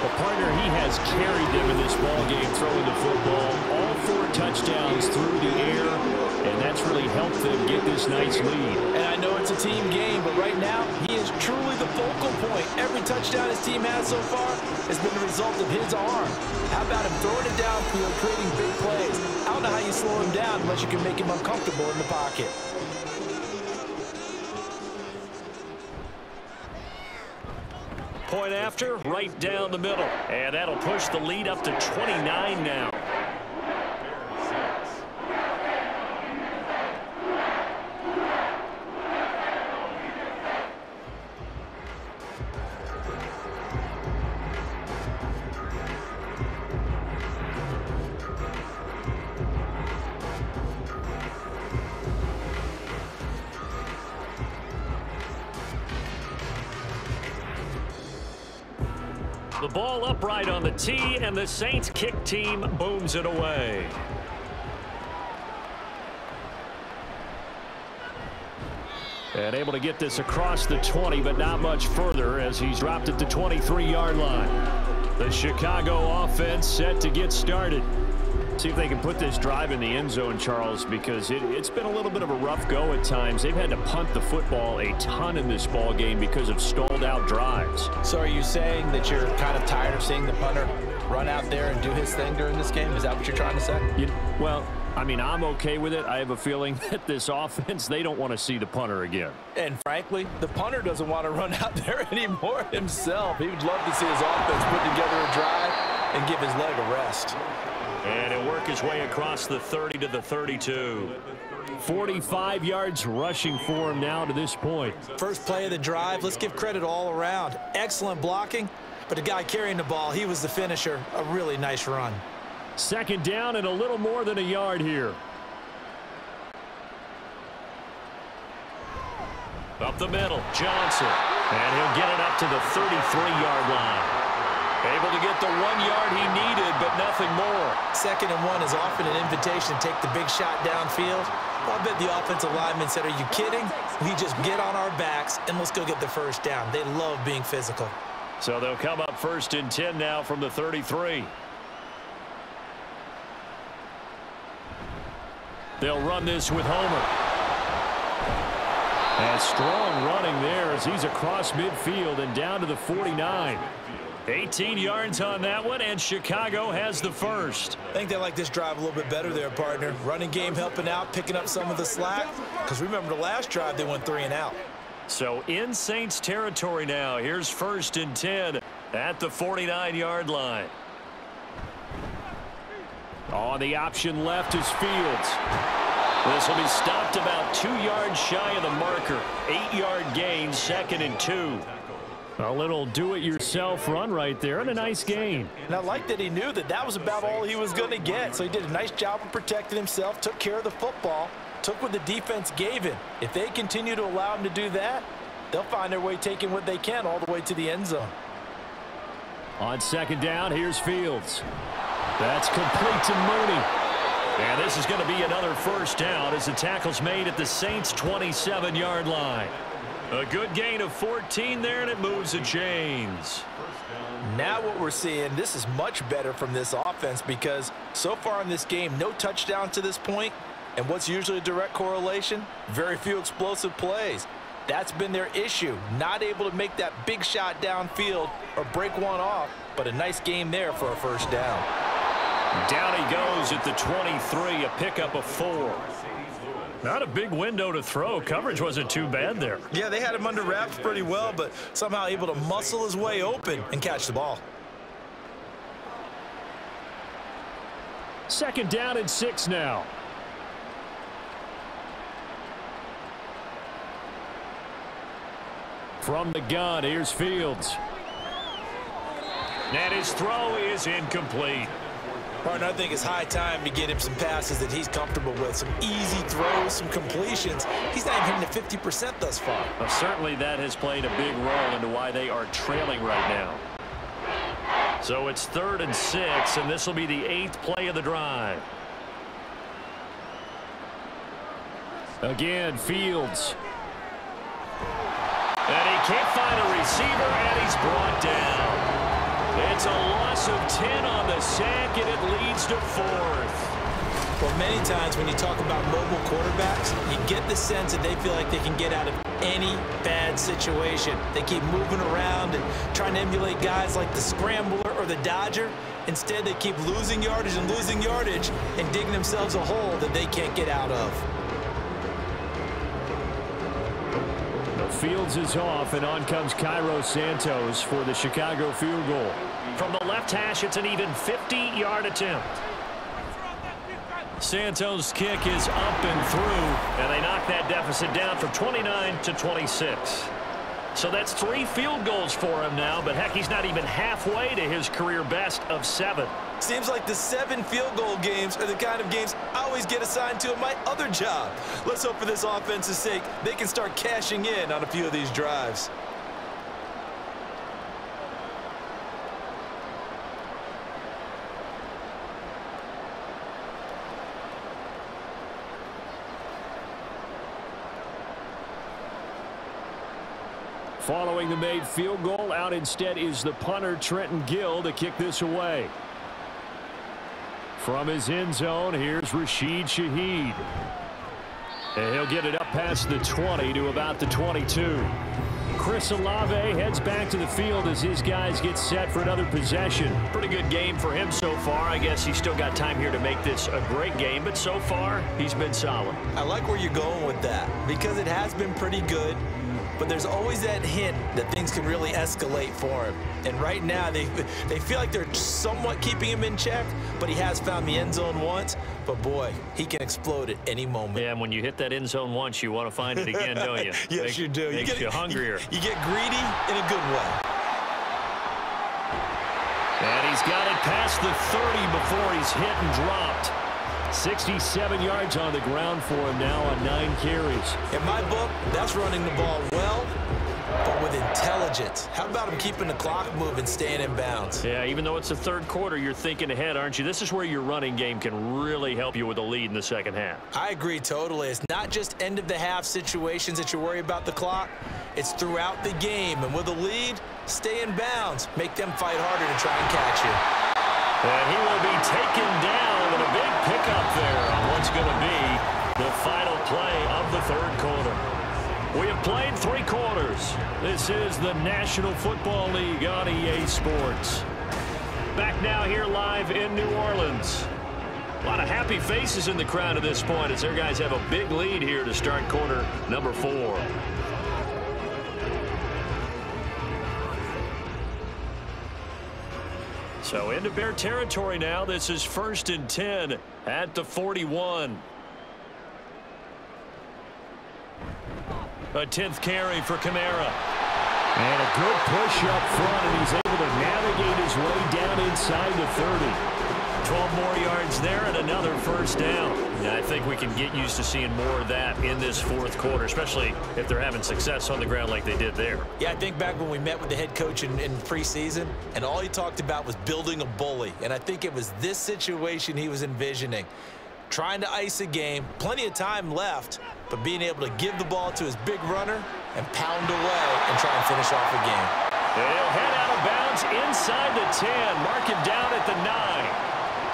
The partner, he has carried them in this ball game throwing the football. All 4 touchdowns through the air, and that's really helped them get this nice lead. And I know it's a team game, but right now, he is truly the focal point. Every touchdown his team has so far has been the result of his arm. How about him throwing it downfield, creating big plays? I don't know how you slow him down unless you can make him uncomfortable in the pocket. Point after, right down the middle. And that'll push the lead up to 29 now. ball upright on the tee, and the Saints kick team booms it away. And able to get this across the 20, but not much further as he's dropped it to 23-yard line. The Chicago offense set to get started. See if they can put this drive in the end zone, Charles, because it's been a little bit of a rough go at times. They've had to punt the football a ton in this ball game because of stalled out drives. So are you saying that you're kind of tired of seeing the punter run out there and do his thing during this game? Is that what you're trying to say? Well, I mean, I'm okay with it. I have a feeling that this offense, they don't want to see the punter again. And frankly, the punter doesn't want to run out there anymore himself. He would love to see his offense put together a drive and give his leg a rest. And he'll work his way across the 30 to the 32. 45 yards rushing for him now to this point. First play of the drive, let's give credit all around. Excellent blocking, but the guy carrying the ball, he was the finisher. A really nice run. Second down and a little more than a yard here. Up the middle, Johnson. And he'll get it up to the 33-yard line. Able to get the 1 yard he needed, but nothing more. 2nd and 1 is often an invitation to take the big shot downfield. Well, I bet the offensive lineman said, are you kidding? We just get on our backs and let's go get the first down. They love being physical. So they'll come up 1st and 10 now from the 33. They'll run this with Homer. And strong running there as he's across midfield and down to the 49. 18 yards on that one, and Chicago has the first. I think they like this drive a little bit better there, partner. Running game helping out, picking up some of the slack. Because remember the last drive, they went 3 and out. So in Saints territory now. Here's 1st and 10 at the 49-yard line. On the option left is Fields. This will be stopped about 2 yards shy of the marker. 8-yard gain, 2nd and 2. A little do-it-yourself run right there and a nice gain. And I like that he knew that that was about all he was going to get. So he did a nice job of protecting himself, took care of the football, took what the defense gave him. If they continue to allow him to do that, they'll find their way taking what they can all the way to the end zone. On 2nd down, here's Fields. That's complete to Mooney. And this is going to be another first down as the tackle's made at the Saints' 27-yard line. A good gain of 14 there, and it moves the chains. Now what we're seeing, this is much better from this offense because so far in this game, no touchdown to this point. And what's usually a direct correlation? Very few explosive plays. That's been their issue. Not able to make that big shot downfield or break one off, but a nice game there for a first down. Down he goes at the 23, a pickup of 4. Not a big window to throw. Coverage wasn't too bad there. Yeah, they had him under wraps pretty well, but somehow able to muscle his way open and catch the ball. 2nd down and 6 now. From the gun, here's Fields. And his throw is incomplete. Partner, I think it's high time to get him some passes that he's comfortable with. Some easy throws, some completions. He's not even hitting the 50% thus far. Well, certainly that has played a big role into why they are trailing right now. So it's 3rd and 6, and this will be the 8th play of the drive. Again, Fields. And he can't find a receiver, and he's brought down. It's a loss of 10 on the sack, and it leads to 4th. Well, many times when you talk about mobile quarterbacks, you get the sense that they feel like they can get out of any bad situation. They keep moving around and trying to emulate guys like the Scrambler or the Dodger. Instead, they keep losing yardage and digging themselves a hole that they can't get out of. Fields is off, and on comes Cairo Santos for the Chicago field goal. From the left hash, it's an even 50-yard attempt. Santos' kick is up and through, and they knock that deficit down from 29 to 26. So that's 3 field goals for him now, but heck, he's not even halfway to his career best of 7. Seems like the 7 field goal games are the kind of games I always get assigned to in my other job. Let's hope for this offense's sake they can start cashing in on a few of these drives. Following the made field goal, out instead is the punter, Trenton Gill, to kick this away. From his end zone, here's Rashid Shaheed. And he'll get it up past the 20 to about the 22. Chris Olave heads back to the field as his guys get set for another possession. Pretty good game for him so far. I guess he's still got time here to make this a great game, but so far, he's been solid. I like where you're going with that because it has been pretty good, but there's always that hint that things can really escalate for him. And right now, they feel like they're somewhat keeping him in check, but he has found the end zone once. But, boy, he can explode at any moment. Yeah, and when you hit that end zone once, you want to find it again, don't you? Yes, you do. Makes you hungrier. You get greedy in a good way. And he's got it past the 30 before he's hit and dropped. 67 yards on the ground for him now on 9 carries. In my book, that's running the ball well, but with intelligence. How about him keeping the clock moving, staying in bounds? Yeah, even though it's the third quarter, you're thinking ahead, aren't you? This is where your running game can really help you with a lead in the second half. I agree totally. It's not just end-of-the-half situations that you worry about the clock. It's throughout the game. And with a lead, stay in bounds. Make them fight harder to try and catch you. And he will be taken down with a big pickup there on what's going to be the final play of the third quarter. We have played 3 quarters. This is the National Football League on EA Sports. Back now here live in New Orleans. A lot of happy faces in the crowd at this point as their guys have a big lead here to start quarter number 4. So into Bear territory now. This is 1st and 10 at the 41. A 10th carry for Kamara. And a good push up front, and he's able to navigate his way down inside the 30. 12 more yards there and another first down. And I think we can get used to seeing more of that in this fourth quarter, especially if they're having success on the ground like they did there. Yeah, I think back when we met with the head coach in preseason, and all he talked about was building a bully. And I think it was this situation he was envisioning. Trying to ice a game, plenty of time left, but being able to give the ball to his big runner and pound away and try and finish off a game. They'll head out of bounds inside the 10, mark him down at the 9.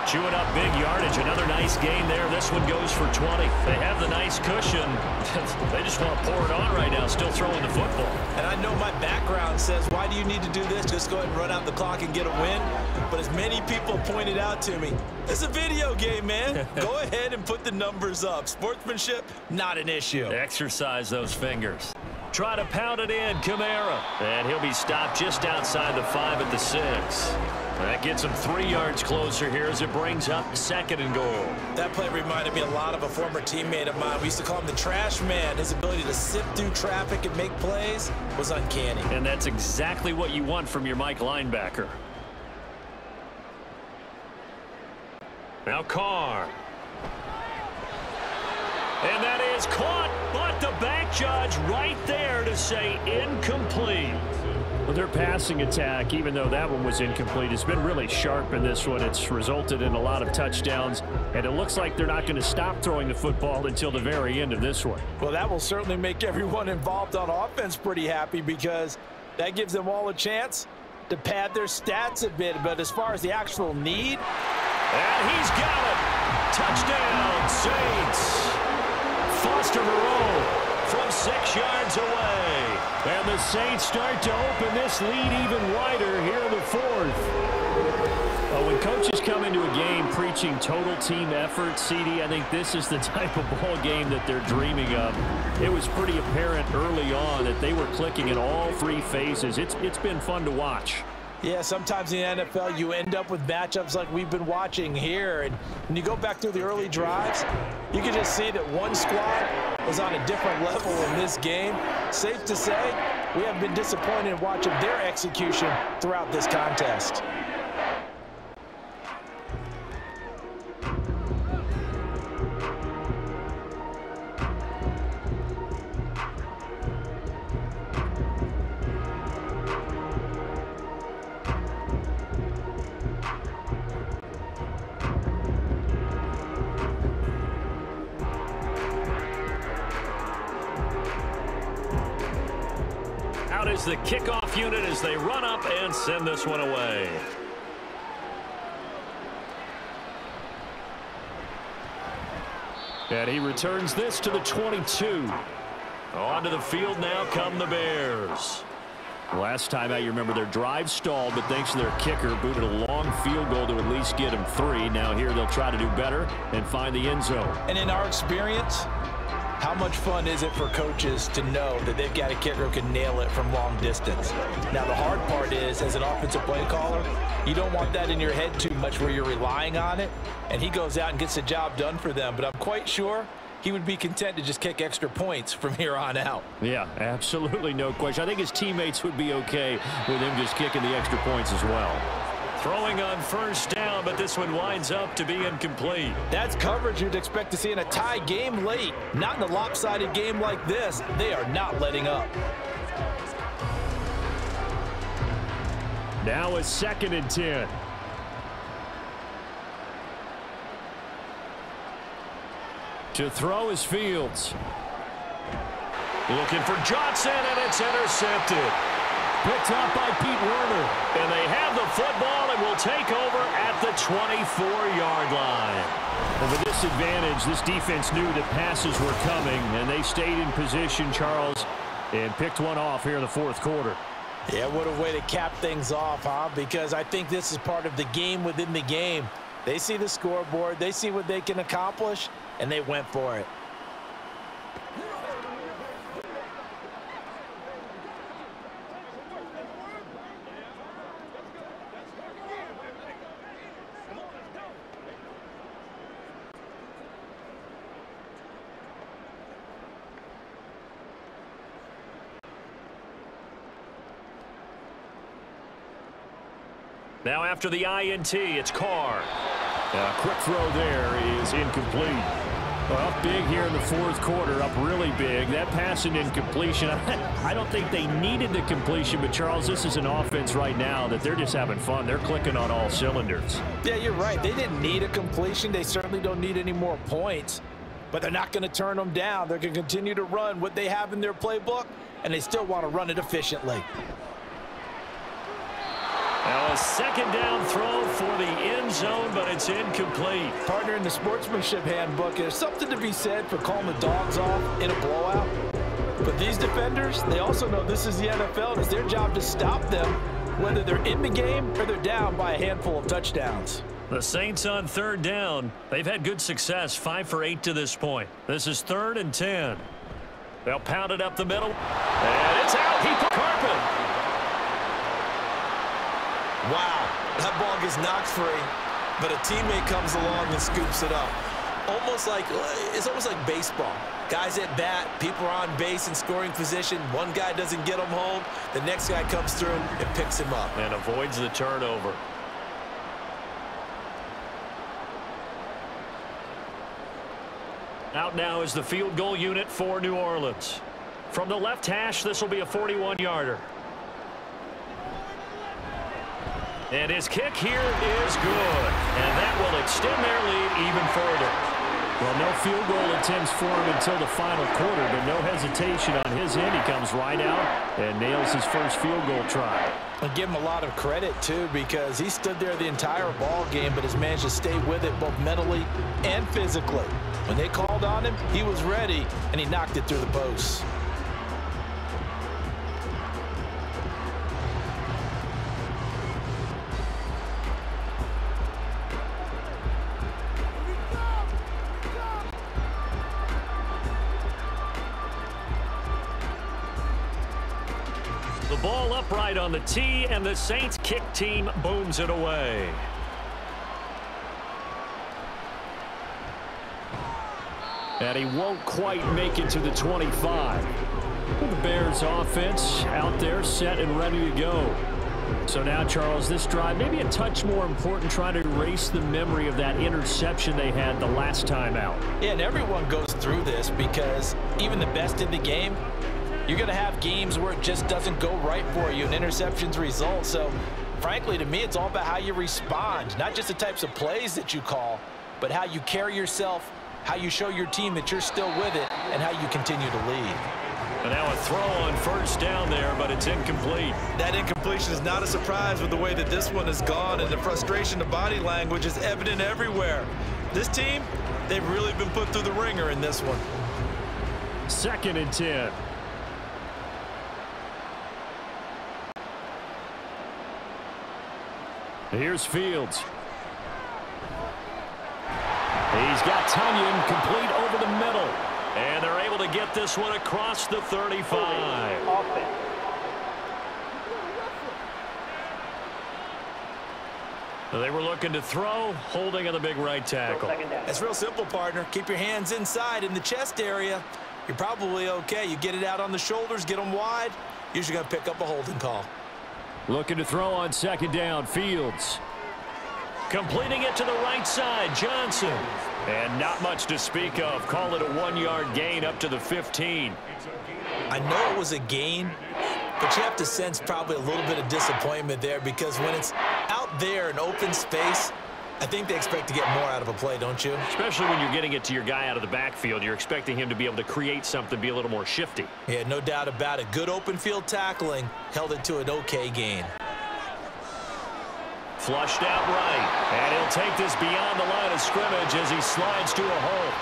Chewing up big yardage. Another nice gain there. This one goes for 20. They have the nice cushion. They just want to pour it on right now, still throwing the football. And I know my background says, why do you need to do this? Just go ahead and run out the clock and get a win. But as many people pointed out to me, it's a video game, man. Go ahead and put the numbers up. Sportsmanship, not an issue. Exercise those fingers. Try to pound it in, Kamara. And he'll be stopped just outside the 5 at the 6. That gets him 3 yards closer here as it brings up 2nd and goal. That play reminded me a lot of a former teammate of mine. We used to call him the trash man. His ability to sift through traffic and make plays was uncanny. And that's exactly what you want from your Mike linebacker. Now Carr. And that is caught, but the back judge right there to say incomplete. Well, their passing attack, even though that one was incomplete, has been really sharp in this one. It's resulted in a lot of touchdowns, and it looks like they're not going to stop throwing the football until the very end of this one. Well, that will certainly make everyone involved on offense pretty happy because that gives them all a chance to pad their stats a bit. But as far as the actual need, and he's got it. Touchdown, Saints. Foster Moreau from 6 yards away. And the Saints start to open this lead even wider here in the 4th. Well, when coaches come into a game preaching total team effort, CD, I think this is the type of ball game that they're dreaming of. It was pretty apparent early on that they were clicking in all 3 phases. It's been fun to watch. yeah, sometimes in the NFL you end up with matchups like we've been watching here. And when you go back through the early drives, you can just see that one squad was on a different level in this game. Safe to say, we have been disappointed in watching their execution throughout this contest. the kickoff unit as they run up and send this one away. And he returns this to the 22. Onto the field now come the Bears. Last time out, you remember their drive stalled, but thanks to their kicker, booted a long field goal to at least get them 3. Now here they'll try to do better and find the end zone. And in our experience, how much fun is it for coaches to know that they've got a kicker who can nail it from long distance? Now, the hard part is, as an offensive play caller, you don't want that in your head too much where you're relying on it, and he goes out and gets the job done for them. But I'm quite sure he would be content to just kick extra points from here on out. Yeah, absolutely no question. I think his teammates would be okay with him just kicking the extra points as well. Throwing on first down, but this one winds up to be incomplete. That's coverage you'd expect to see in a tie game late. Not in a lopsided game like this. They are not letting up. Now a 2nd and 10. To throw is Fields. Looking for Johnson, and it's intercepted. Picked up by Pete Werner. And they have the football and will take over at the 24-yard line. And with this advantage, this defense knew that passes were coming, and they stayed in position, Charles, and picked one off here in the 4th quarter. Yeah, what a way to cap things off, huh? Because I think this is part of the game within the game. They see the scoreboard, they see what they can accomplish, and they went for it. Now after the INT, it's Carr. A quick throw there is incomplete. Well, up big here in the 4th quarter, up really big. That pass and incompletion, I don't think they needed the completion, but Charles, this is an offense right now that they're just having fun. They're clicking on all cylinders. Yeah, you're right. They didn't need a completion. They certainly don't need any more points, but they're not going to turn them down. They're going to continue to run what they have in their playbook, and they still want to run it efficiently. Now a 2nd down throw for the end zone, but it's incomplete. Partner, in the sportsmanship handbook, there's something to be said for calling the dogs off in a blowout. But these defenders, they also know this is the NFL, and it's their job to stop them, whether they're in the game or they're down by a handful of touchdowns. The Saints on 3rd down. They've had good success, 5 for 8 to this point. This is 3rd and 10. They'll pound it up the middle, and it's out. He put Carpet. Wow, that ball gets knocked free, but a teammate comes along and scoops it up. It's almost like baseball. Guys at bat, people are on base in scoring position. One guy doesn't get him home. The next guy comes through and picks him up. And avoids the turnover. Out now is the field goal unit for New Orleans. From the left hash, this will be a 41-yarder. And his kick here is good. And that will extend their lead even further. Well, no field goal attempts for him until the final quarter, but no hesitation on his end. He comes right out and nails his first field goal try. And give him a lot of credit, too, because he stood there the entire ball game, but has managed to stay with it both mentally and physically. When they called on him, he was ready, and he knocked it through the posts. The ball upright on the tee, and the Saints kick team booms it away. And he won't quite make it to the 25. The Bears offense out there set and ready to go. So now, Charles, this drive maybe a touch more important, trying to erase the memory of that interception they had the last time out. Yeah, and everyone goes through this because even the best in the game, you're going to have games where it just doesn't go right for you and interceptions result. So, frankly, to me, it's all about how you respond, not just the types of plays that you call, but how you carry yourself, how you show your team that you're still with it, and how you continue to lead. And now a throw on first down there, but it's incomplete. That incompletion is not a surprise with the way that this one has gone, and the frustration of body language is evident everywhere. This team, they've really been put through the ringer in this one. 2nd and 10. Here's Fields. He's got Tunyon complete over the middle. And they're able to get this one across the 35. They were looking to throw, holding on the big right tackle. It's real simple, partner. Keep your hands inside in the chest area. You're probably okay. You get it out on the shoulders, get them wide. Usually going to pick up a holding call. Looking to throw on 2nd down. Fields. Completing it to the right side, Johnson. And not much to speak of. Call it a 1-yard gain up to the 15. I know it was a gain, but you have to sense probably a little bit of disappointment there, because when it's out there in open space, I think they expect to get more out of a play, don't you? Especially when you're getting it to your guy out of the backfield. You're expecting him to be able to create something, be a little more shifty. Yeah, no doubt about it. Good open field tackling held it to an okay gain. Flushed out right. And he'll take this beyond the line of scrimmage as he slides to a hole.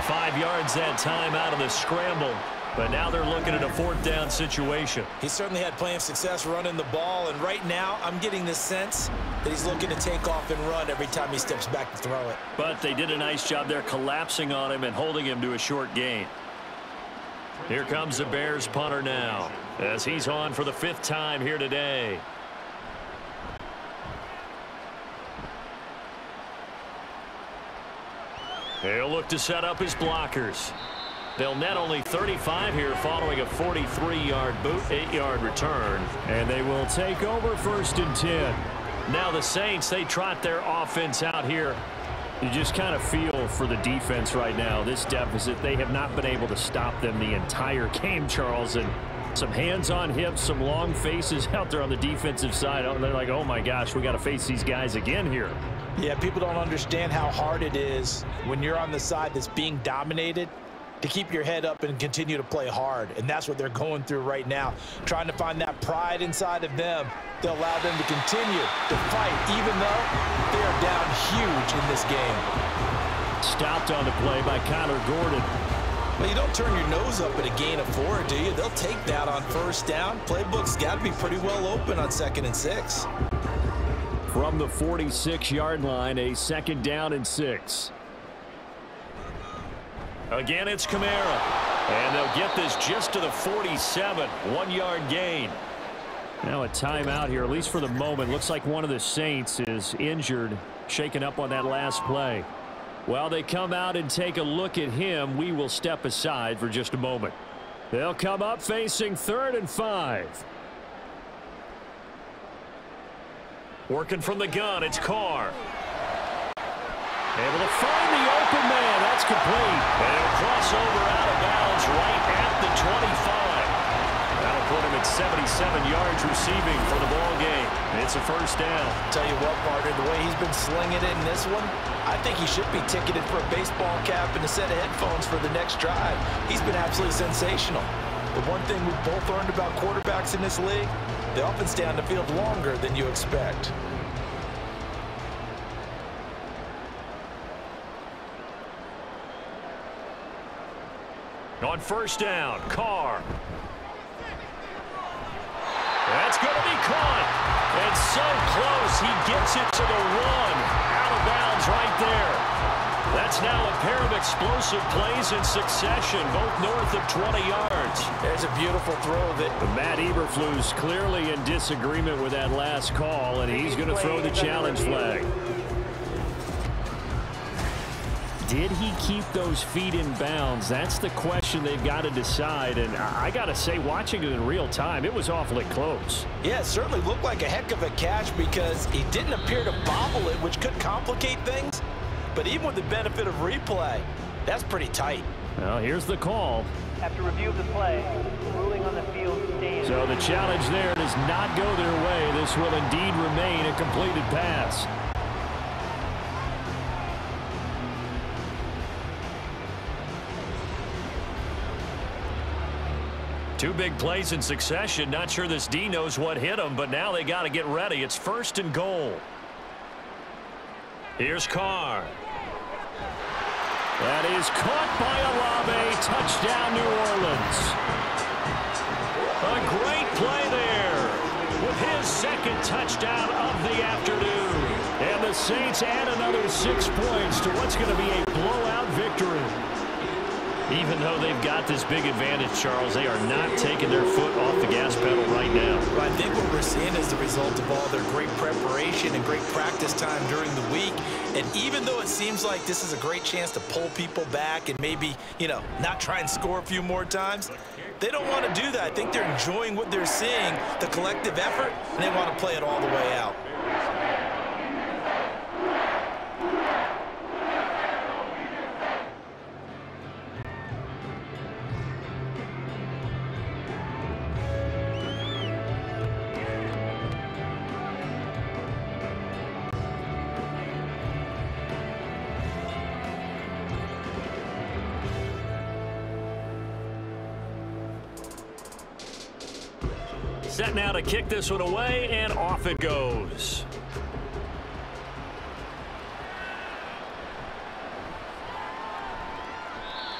5 yards that time out of the scramble. But now they're looking at a 4th down situation. He certainly had plenty of success running the ball, and right now I'm getting the sense that he's looking to take off and run every time he steps back to throw it. But they did a nice job there collapsing on him and holding him to a short gain. Here comes the Bears punter now as he's on for the 5th time here today. He'll look to set up his blockers. They'll net only 35 here following a 43-yard boot, 8-yard return. And they will take over 1st and 10. Now the Saints, they trot their offense out here. You just kind of feel for the defense right now. This deficit, they have not been able to stop them the entire game, Charles. And some hands on hips, some long faces out there on the defensive side. They're like, oh my gosh, we got to face these guys again here. Yeah, people don't understand how hard it is when you're on the side that's being dominated to keep your head up and continue to play hard. And that's what they're going through right now, trying to find that pride inside of them to allow them to continue to fight, even though they are down huge in this game. Stopped on the play by Connor Gordon. Well, you don't turn your nose up at a gain of 4, do you? They'll take that on 1st down. Playbook's got to be pretty well open on 2nd and 6. From the 46-yard line, a 2nd down and 6. Again, it's Kamara. And they'll get this just to the 47. 1-yard gain. Now a timeout here, at least for the moment. Looks like one of the Saints is injured, shaken up on that last play. While they come out and take a look at him, we will step aside for just a moment. They'll come up facing 3rd and 5. Working from the gun, it's Carr. Able to find the open man. That's complete. And it'll cross over out of bounds right at the 25. That'll put him at 77 yards receiving for the ball game. It's a 1st down. Tell you what, partner, the way he's been slinging it in this one, I think he should be ticketed for a baseball cap and a set of headphones for the next drive. He's been absolutely sensational. The one thing we've both learned about quarterbacks in this league, they often stay on the field longer than you expect. On 1st down, Carr. That's going to be caught. And so close, he gets it to the run. Out of bounds right there. That's now a pair of explosive plays in succession, both north of 20 yards. There's a beautiful throw that Matt Eberflus clearly in disagreement with that last call, and he's going to throw the challenge flag. Did he keep those feet in bounds? That's the question they've got to decide. And I got to say, watching it in real time, it was awfully close. Yeah, it certainly looked like a heck of a catch because he didn't appear to bobble it, which could complicate things. But even with the benefit of replay, that's pretty tight. Well, here's the call. After review of the play, ruling on the field stands. So the challenge there does not go their way. This will indeed remain a completed pass. Two big plays in succession. Not sure this D knows what hit him, but now they got to get ready. It's 1st and goal. Here's Carr. That is caught by Olave. Touchdown, New Orleans. A great play there with his 2nd touchdown of the afternoon. And the Saints add another 6 points to what's going to be a blowout victory. Even though they've got this big advantage, Charles, they are not taking their foot off the gas pedal right now. Well, I think what we're seeing is the result of all their great preparation and great practice time during the week. And even though it seems like this is a great chance to pull people back and maybe, not try and score a few more times, they don't want to do that. I think they're enjoying what they're seeing, the collective effort, and they want to play it all the way out. Set now to kick this one away, and off it goes.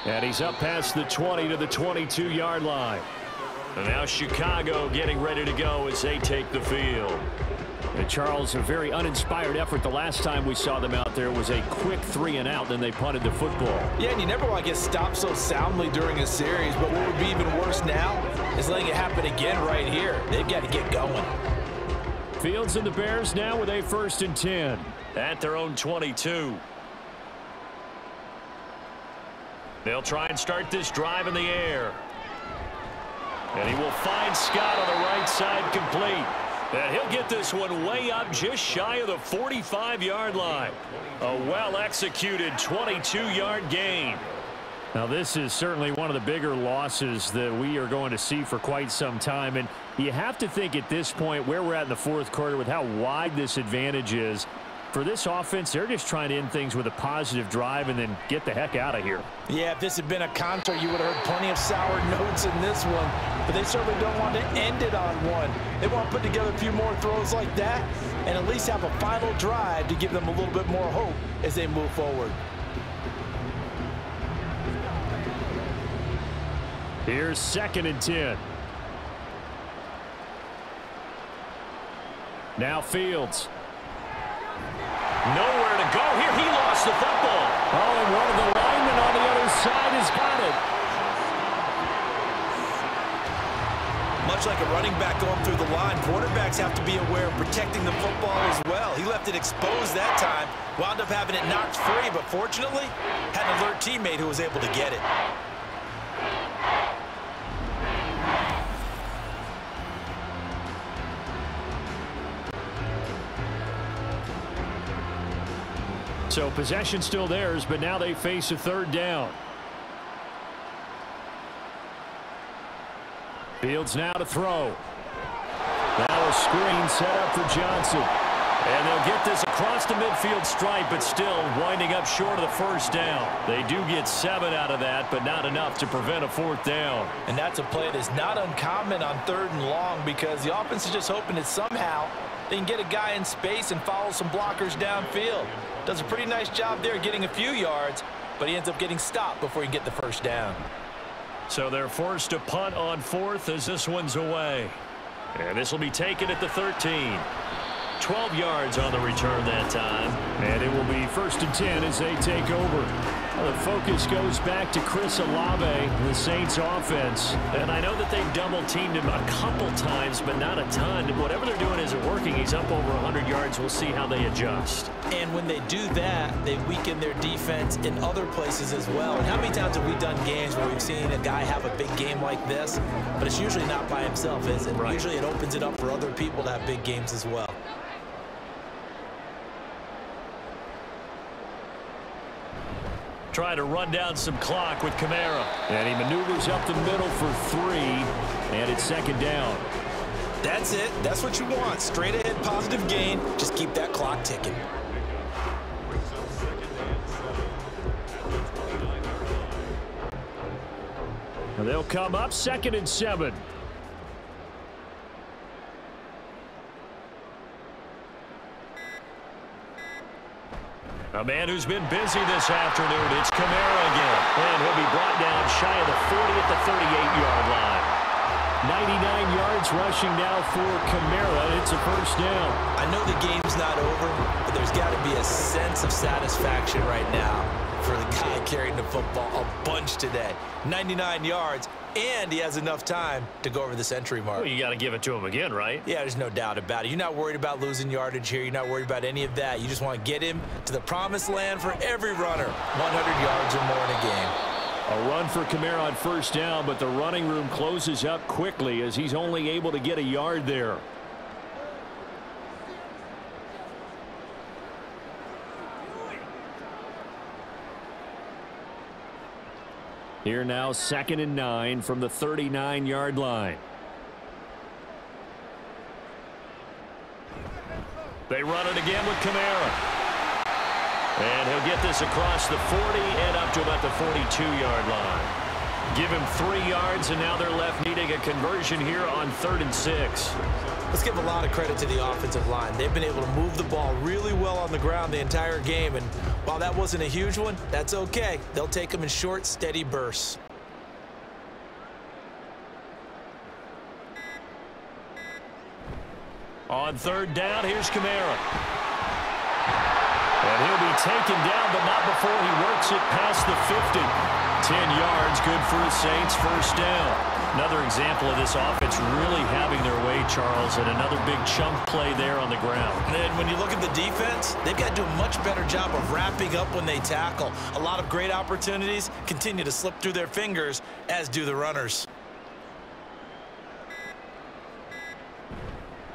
And he's up past the 20 to the 22-yard line. And now Chicago getting ready to go as they take the field. And Charles, a very uninspired effort. The last time we saw them out there was a quick 3-and-out, then they punted the football. Yeah, and you never want to get stopped so soundly during a series, but what would be even worse now is letting it happen again right here. They've got to get going. Fields and the Bears now with a 1st and 10. At their own 22. They'll try and start this drive in the air. And he will find Scott on the right side, complete. And he'll get this one way up just shy of the 45-yard line. A well-executed 22-yard gain. Now, this is certainly one of the bigger losses that we are going to see for quite some time. And you have to think at this point where we're at in the 4th quarter with how wide this advantage is. For this offense, they're just trying to end things with a positive drive and then get the heck out of here. Yeah, if this had been a concert, you would have heard plenty of sour notes in this one. But they certainly don't want to end it on one. They want to put together a few more throws like that and at least have a final drive to give them a little bit more hope as they move forward. Here's 2nd and 10. Now Fields. Nowhere to go here. He lost the football. Oh, and one of the linemen on the other side has got it. Much like a running back going through the line, quarterbacks have to be aware of protecting the football as well. He left it exposed that time, wound up having it knocked free, but fortunately had an alert teammate who was able to get it. So possession still theirs, but now they face a 3rd down. Fields now to throw. Now a screen set up for Johnson. And they'll get this across the midfield stripe, but still winding up short of the 1st down. They do get 7 out of that, but not enough to prevent a 4th down. And that's a play that's not uncommon on 3rd and long because the offense is just hoping that somehow they can get a guy in space and follow some blockers downfield. Does a pretty nice job there getting a few yards, but he ends up getting stopped before he can get the 1st down. So they're forced to punt on 4th as this one's away. And this will be taken at the 13. 12 yards on the return that time. And it will be 1st and 10 as they take over. The focus goes back to Chris Olave, the Saints offense. And I know that they've double-teamed him a couple times, but not a ton. Whatever they're doing isn't working. He's up over 100 yards. We'll see how they adjust. And when they do that, they weaken their defense in other places as well. And how many times have we done games where we've seen a guy have a big game like this, but it's usually not by himself, is it? Right. Usually it opens it up for other people to have big games as well. Try to run down some clock with Kamara. And he maneuvers up the middle for 3, and it's 2nd down. That's it. That's what you want. Straight ahead positive gain. Just keep that clock ticking. Now They'll come up 2nd and 7. A man who's been busy this afternoon, it's Kamara again. And he'll be brought down shy of the 40 at the 38-yard line. 99 yards rushing now for Kamara. It's a first down. I know the game's not over, but there's got to be a sense of satisfaction right now for the guy carrying the football a bunch today. 99 yards, and he has enough time to go over the century mark. Well, you got to give it to him again, right? Yeah, there's no doubt about it. You're not worried about losing yardage here. You're not worried about any of that. You just want to get him to the promised land for every runner. 100 yards or more in a game. A run for Kamara on first down, but the running room closes up quickly as he's only able to get a yard there. Here now, 2nd and 9 from the 39-yard line. They run it again with Kamara. And he'll get this across the 40 and up to about the 42-yard line. Give him 3 yards, and now they're left needing a conversion here on 3rd and 6. Let's give a lot of credit to the offensive line. They've been able to move the ball really well on the ground the entire game, and while that wasn't a huge one, that's okay. They'll take them in short, steady bursts. On 3rd down, here's Kamara. And he'll be taken down, but not before he works it past the 50. 10 yards, good for the Saints, first down. Another example of this offense really having their way, Charles, and another big chunk play there on the ground. And then when you look at the defense, they've got to do a much better job of wrapping up when they tackle. A lot of great opportunities continue to slip through their fingers, as do the runners.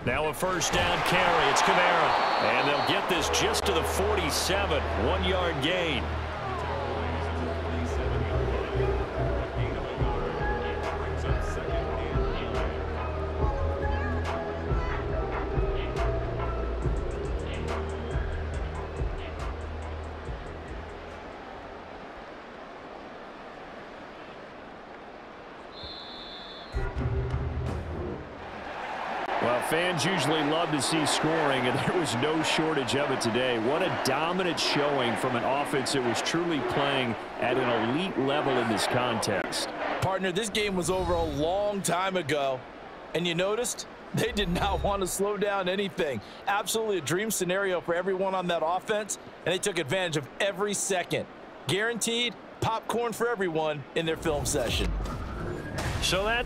Now a first down carry. It's Kamara. And they'll get this just to the 47. 1-yard gain. Well, fans usually love to see scoring, and there was no shortage of it today. What a dominant showing from an offense that was truly playing at an elite level in this contest. Partner, this game was over a long time ago, and you noticed they did not want to slow down anything. Absolutely a dream scenario for everyone on that offense, and they took advantage of every second. Guaranteed popcorn for everyone in their film session. So that